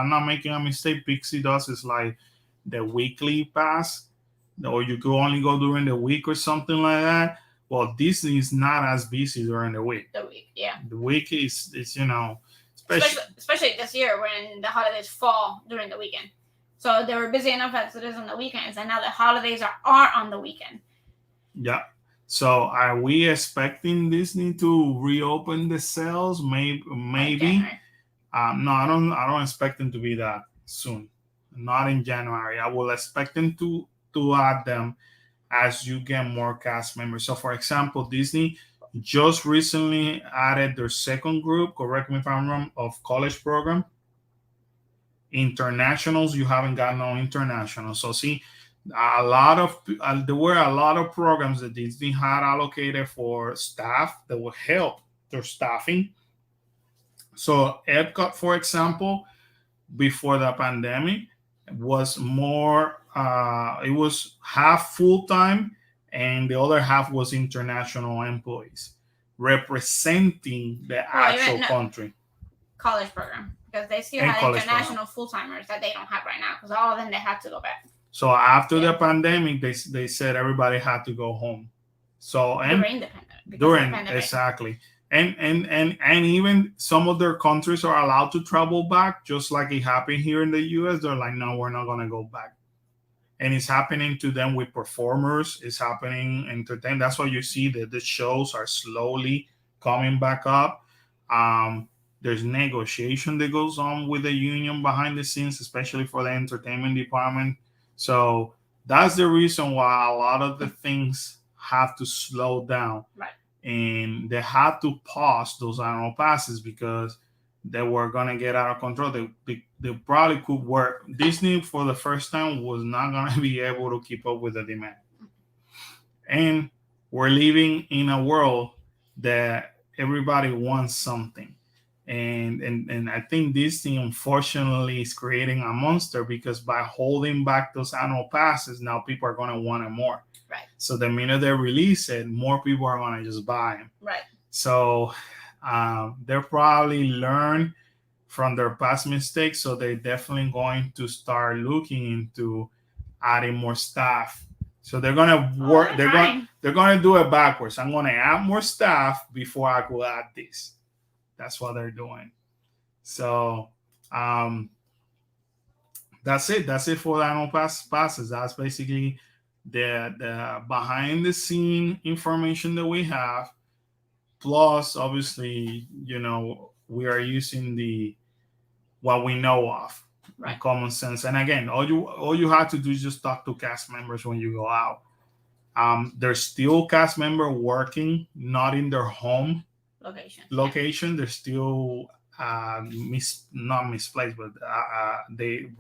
not making a mistake, Pixie Dust is like the weekly pass, or you could only go during the week or something like that. Well, Disney is not as busy during the week. The week is especially this year when the holidays fall during the weekend. So they were busy enough as it is on the weekends, and now the holidays are on the weekend. Yeah. So are we expecting Disney to reopen the sales? Maybe. No, I don't expect them to be that soon. Not in January. I will expect them to add them as you get more cast members. So, for example, Disney just recently added their second group. Correct me if I'm wrong. Of college program. Internationals, you haven't got no international. So see, there were a lot of programs that Disney had allocated for staff that would help their staffing. So Epcot, for example, before the pandemic, was more. It was half full time, and the other half was international employees representing the actual country. College program. Because they still have international full-timers that they don't have right now. Because all of them, they have to go back. So after the pandemic, they said everybody had to go home. So during the pandemic. Exactly. And even some of their countries are allowed to travel back, just like it happened here in the US. They're like, no, we're not gonna go back. And it's happening to them with performers. It's happening entertainment. That's why you see that the shows are slowly coming back up. There's negotiation that goes on with the union behind the scenes, especially for the entertainment department. So that's the reason why a lot of the things have to slow down. Right. And they had to pause those annual passes because they were going to get out of control. They probably could work. Disney, for the first time, was not going to be able to keep up with the demand. And we're living in a world that everybody wants something. And I think Disney, unfortunately, is creating a monster because by holding back those annual passes, now people are going to want it more. Right. So the minute they release it, more people are going to just buy them. Right. So they'll probably learn from their past mistakes. So they're definitely going to start looking into adding more staff. So they're gonna work. They're gonna do it backwards. I'm gonna add more staff before I go add this. That's what they're doing. So that's it. That's it for the annual passes. That's basically the behind the scene information that we have. Plus, obviously, we are using the what we know of, right. Common sense. And again, all you have to do is just talk to cast members when you go out. There's still cast member working, not in their home location. Yeah. They're still not misplaced, but they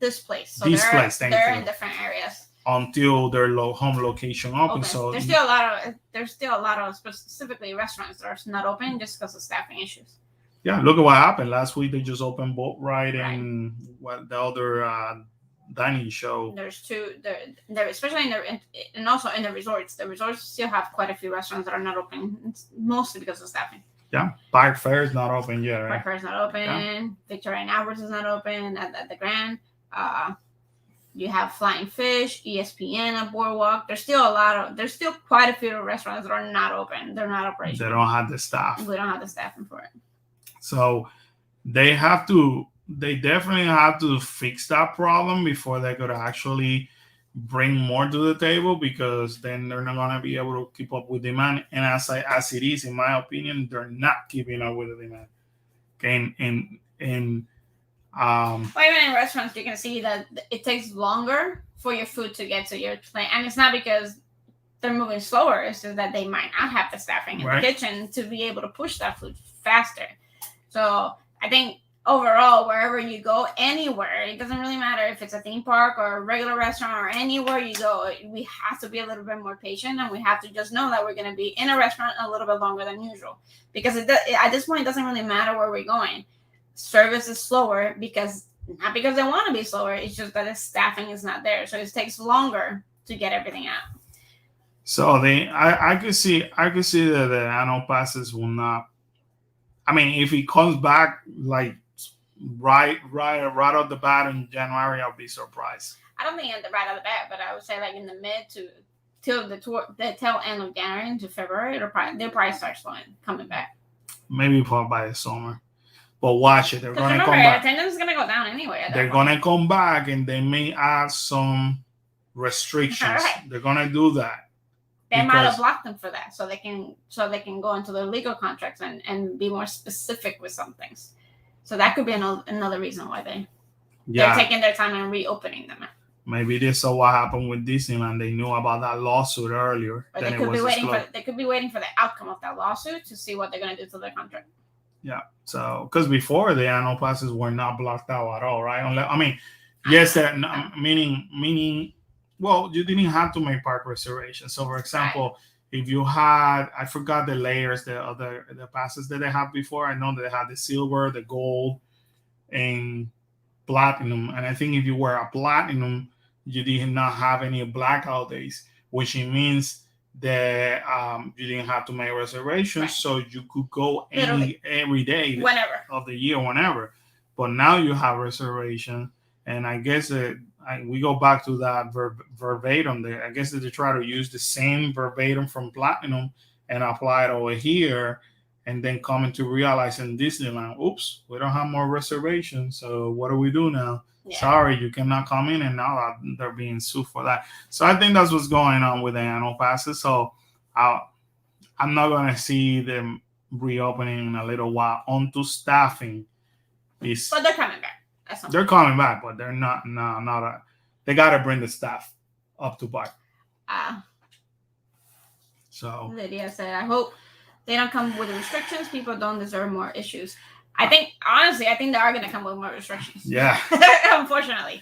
displaced. So displaced. They're in different areas until their home location open. So there's still a lot of specifically restaurants that are not open just because of staffing issues. Yeah, look at what happened last week. They just opened Boat Ride and what the other dining show. There's two there, especially and also in the resorts. The resorts still have quite a few restaurants that are not open. It's mostly because of staffing. Yeah, Park Fair is not open yet. Right? Park Fair is not open. Yeah. Victoria and Albert's is not open at the Grand. You have Flying Fish, ESPN at Boardwalk. There's still quite a few restaurants that are not open. They're not operational. They don't have the staff. We don't have the staffing for it. So they definitely have to fix that problem before they could actually bring more to the table, because then they're not going to be able to keep up with demand. And as it is, in my opinion, they're not keeping up with the demand. Okay, even in restaurants, you can see that it takes longer for your food to get to your plate, and it's not because they're moving slower. It's just that they might not have the staffing in the kitchen to be able to push that food faster. So I think overall, wherever you go, anywhere, it doesn't really matter if it's a theme park or a regular restaurant or anywhere you go, we have to be a little bit more patient, and we have to just know that we're going to be in a restaurant a little bit longer than usual, because at this point, it doesn't really matter where we're going. Service is slower not because they want to be slower. It's just that the staffing is not there. So it takes longer to get everything out. So I could see that the annual passes will not. I mean, if it comes back like right off the bat in January, I'll be surprised. I don't think right off the bat, but I would say like in the mid to till the tail end of January into February, they'll probably start coming back. Maybe by the summer. But watch it. They're going to come back. Attendance is going to go down anyway. They're going to come back, and they may add some restrictions. They're going to do that. They might have blocked them for that, so they can go into their legal contracts and be more specific with some things. So that could be another reason why they're taking their time and reopening them. Maybe this is what happened with Disneyland. They knew about that lawsuit earlier. Or they could be waiting for the outcome of that lawsuit to see what they're going to do to their contract. Yeah. So, because before the annual passes were not blocked out at all, right? Yes, meaning. Well, you didn't have to make park reservations. So, for example, if you had, I forgot the layers, the passes that they had before. I know that they had the silver, the gold, and platinum. And I think if you were a platinum, you did not have any blackout days, which means that you didn't have to make reservations, so you could go every day whenever of the year, whenever. But now you have reservation, and I guess we go back to that verbatim there. I guess that they try to use the same verbatim from Platinum and apply it over here, and then coming to realize in Disneyland, oops, we don't have more reservations, so what do we do now? Yeah. Sorry, you cannot come in, and now they're being sued for that. So I think that's what's going on with the annual passes. So I'm not going to see them reopening in a little while. Onto staffing but they're coming back. They're coming back, but they're not. They got to bring the staff up to par. So Lydia said, "I hope they don't come with restrictions. People don't deserve more issues." I think they are going to come with more restrictions. Yeah. Unfortunately.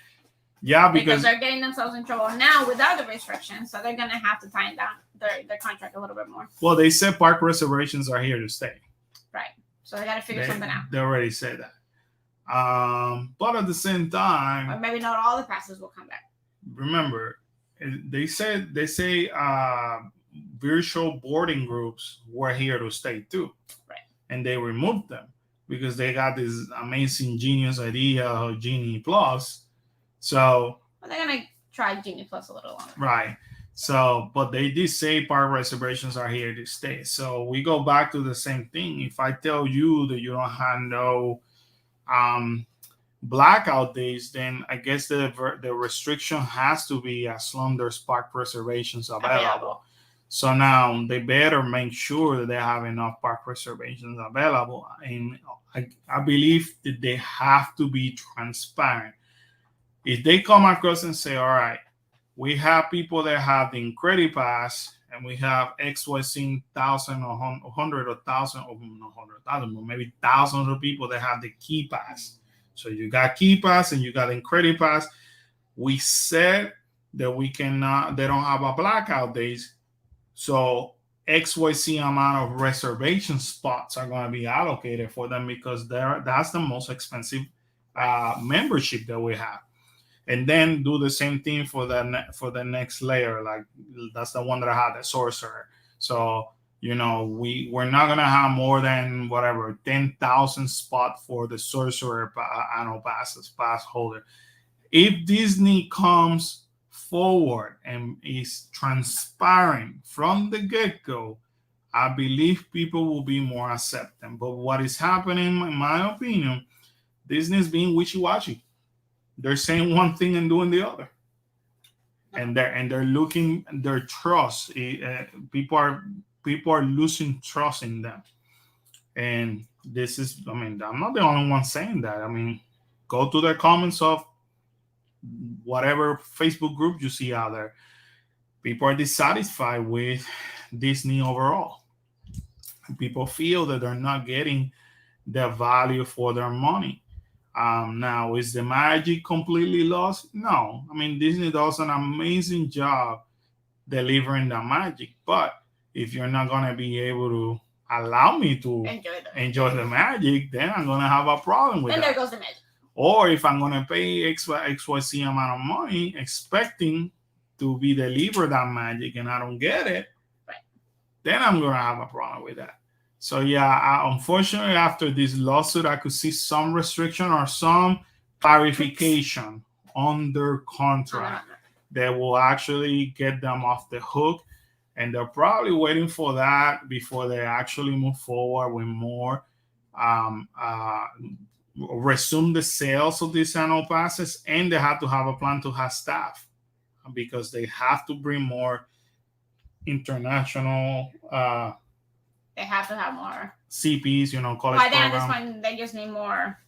Yeah, because they're getting themselves in trouble now without the restrictions, so they're going to have to tighten down their contract a little bit more. Well, they said park reservations are here to stay. Right. So they got to figure something out. They already said that. But at the same time, or maybe not all the passes will come back. Remember, they say virtual boarding groups were here to stay too. Right. And they removed them. because they got this amazing genius idea of Genie Plus. So Well, they're gonna try Genie Plus a little longer. right. So, but they did say park reservations are here to stay. So we go back to the same thing. If I tell you that you don't have no um, blackout days, then I guess the restriction has to be as long there's park reservations available. So now they better make sure that they have enough park reservations available. And I believe that they have to be transparent. If they come across and say, all right, we have people that have the credit pass and we have XYZ thousand or hundred or thousand or not hundred thousand, but maybe thousands of people that have the key pass. So you got key pass and you got the credit pass. We said that we cannot, they don't have a blackout days. So XYZ amount of reservation spots are going to be allocated for them because that's the most expensive membership that we have. And then do the same thing for the next layer. Like that's the one that I had, the sorcerer. So we're not gonna have more than whatever 10,000 spot for the sorcerer annual pass holder. If Disney comes forward and is transparent from the get-go, I believe people will be more accepting. But what is happening, in my opinion, Disney is being wishy-washy. They're saying one thing and doing the other, and they're looking their trust. People are losing trust in them, and this is. I mean, I'm not the only one saying that. I mean, go to the comments of whatever Facebook group you see out there. People are dissatisfied with Disney overall. People feel that they're not getting the value for their money. Now, is the magic completely lost? No. I mean, Disney does an amazing job delivering the magic. But if you're not going to be able to allow me to enjoy the magic, then I'm going to have a problem with that. And there goes the magic. Or if I'm going to pay XYZ amount of money expecting to be delivered that magic and I don't get it, right, then I'm going to have a problem with that. So yeah, unfortunately, after this lawsuit, I could see some restriction or some clarification on their contract that will actually get them off the hook. And they're probably waiting for that before they actually move forward with more, resume the sales of these annual passes. And they have to have a plan to have staff because they have to bring more international they have to have more CPs, college by then at this point they just need more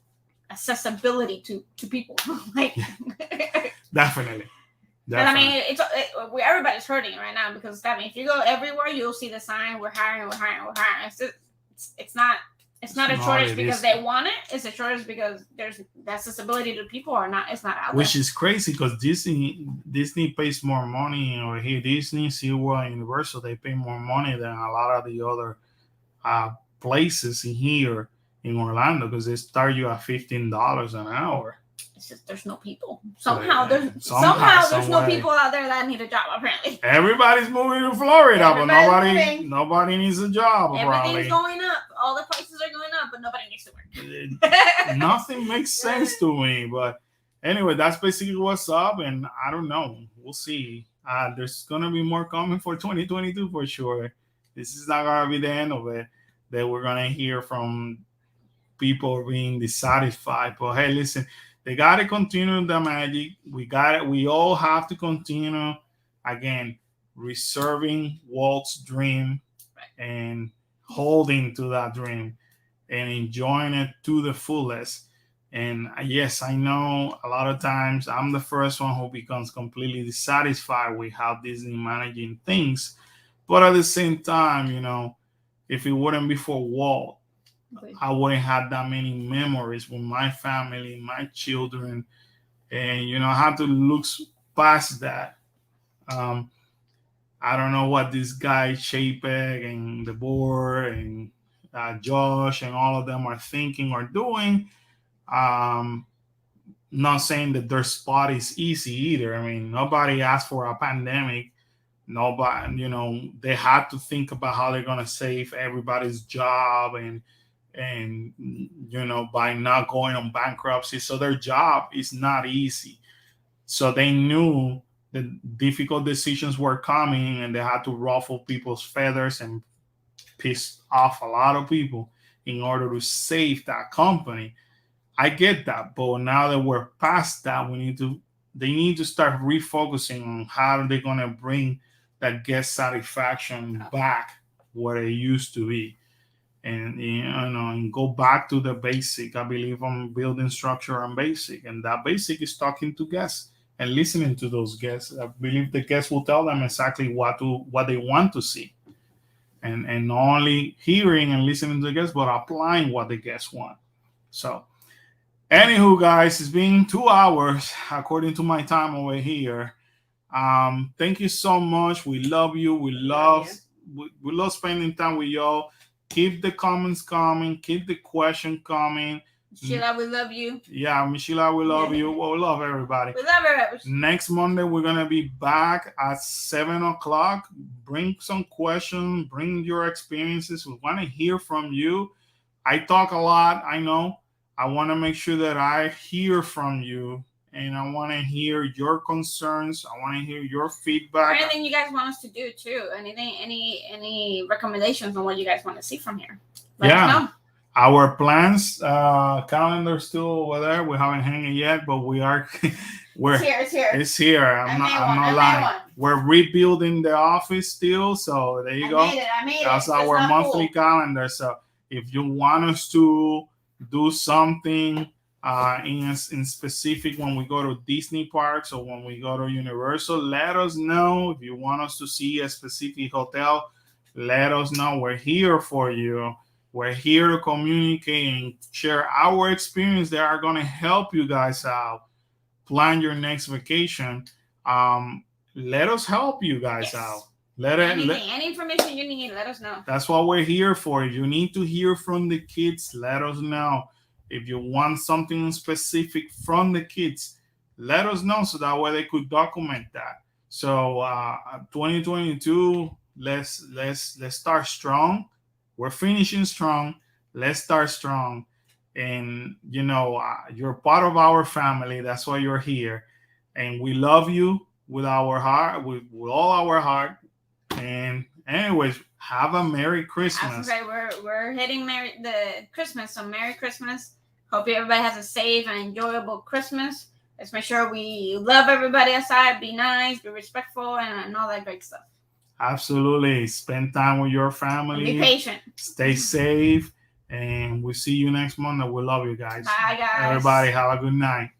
accessibility to people. Like definitely. But I mean, everybody's hurting right now because I mean, if you go everywhere, you'll see the sign: "We're hiring, we're hiring, we're hiring." It's not a shortage because they want it. It's a shortage because there's the accessibility to people or not. It's not out Which is crazy because Disney pays more money over here. Disney, SeaWorld, and Universal, they pay more money than a lot of the other places in here in Orlando because they start you at $15 an hour. It's just there's no people. Somehow there's no people out there that need a job. Apparently, everybody's moving to Florida, but nobody needs a job. Everything's going up. All the prices are going up, but nobody needs to work. Nothing makes sense to me. But anyway, that's basically what's up, and I don't know. We'll see. There's gonna be more coming for 2022 for sure. This is not gonna be the end of it. That we're gonna hear from people being dissatisfied. But hey, listen. They got to continue the magic. We all have to continue, again, reserving Walt's dream and holding to that dream and enjoying it to the fullest. And yes, I know a lot of times I'm the first one who becomes completely dissatisfied with how Disney managing things. But at the same time, if it wouldn't be for Walt, I wouldn't have that many memories with my family, my children, and I have to look past that. I don't know what this guy Chapek and the board and Josh and all of them are thinking or doing. Not saying that their spot is easy either. I mean, nobody asked for a pandemic. Nobody, they had to think about how they're gonna save everybody's job and and by not going on bankruptcy. So their job is not easy. So they knew the difficult decisions were coming, and they had to ruffle people's feathers and piss off a lot of people in order to save that company. I get that, but now that we're past that, they need to start refocusing on how they're gonna bring that guest satisfaction back where it used to be, and and go back to the basic. I believe on building structure and basic, and that basic is talking to guests and listening to those guests. I believe the guests will tell them exactly what they want to see, and not only hearing and listening to the guests, but applying what the guests want. So, anywho, guys, it's been 2 hours according to my time over here. Thank you so much. We love you. We love spending time with y'all. Keep the comments coming. Keep the question coming. Sheila, we love you. Yeah, Sheila, we love you. Well, we love everybody. We love everybody. Next Monday, we're going to be back at 7 o'clock. Bring some questions. Bring your experiences. We want to hear from you. I talk a lot, I know. I want to make sure that I hear from you, and I want to hear your concerns. I want to hear your feedback. Or anything you guys want us to do too. Anything, any recommendations on what you guys want to see from here? Let us know. Our plans, calendar still over there. We haven't hung it yet, but we are. It's here. It's here. I'm not lying. We're rebuilding the office still, so there you go. I made it. That's our monthly calendar. So if you want us to do something in specific when we go to Disney parks or when we go to Universal, let us know. If you want us to see a specific hotel, let us know. We're here for you. We're here to communicate and share our experience that are going to help you guys out. Plan your next vacation. Let us help you guys out. Any information you need, let us know. That's what we're here for. If you need to hear from the kids, let us know. If you want something specific from the kids, let us know so that way they could document that. So 2022, let's start strong. We're finishing strong. Let's start strong. And you're part of our family. That's why you're here. And we love you with our heart, with all our heart. And anyways, have a Merry Christmas. That's right. We're hitting the Christmas, so Merry Christmas. Hope everybody has a safe and enjoyable Christmas. Let's make sure we love everybody outside, be nice, be respectful, and all that great stuff. Absolutely. Spend time with your family. And be patient. Stay safe. And we'll see you next Monday. We love you guys. Bye, guys. Everybody, have a good night.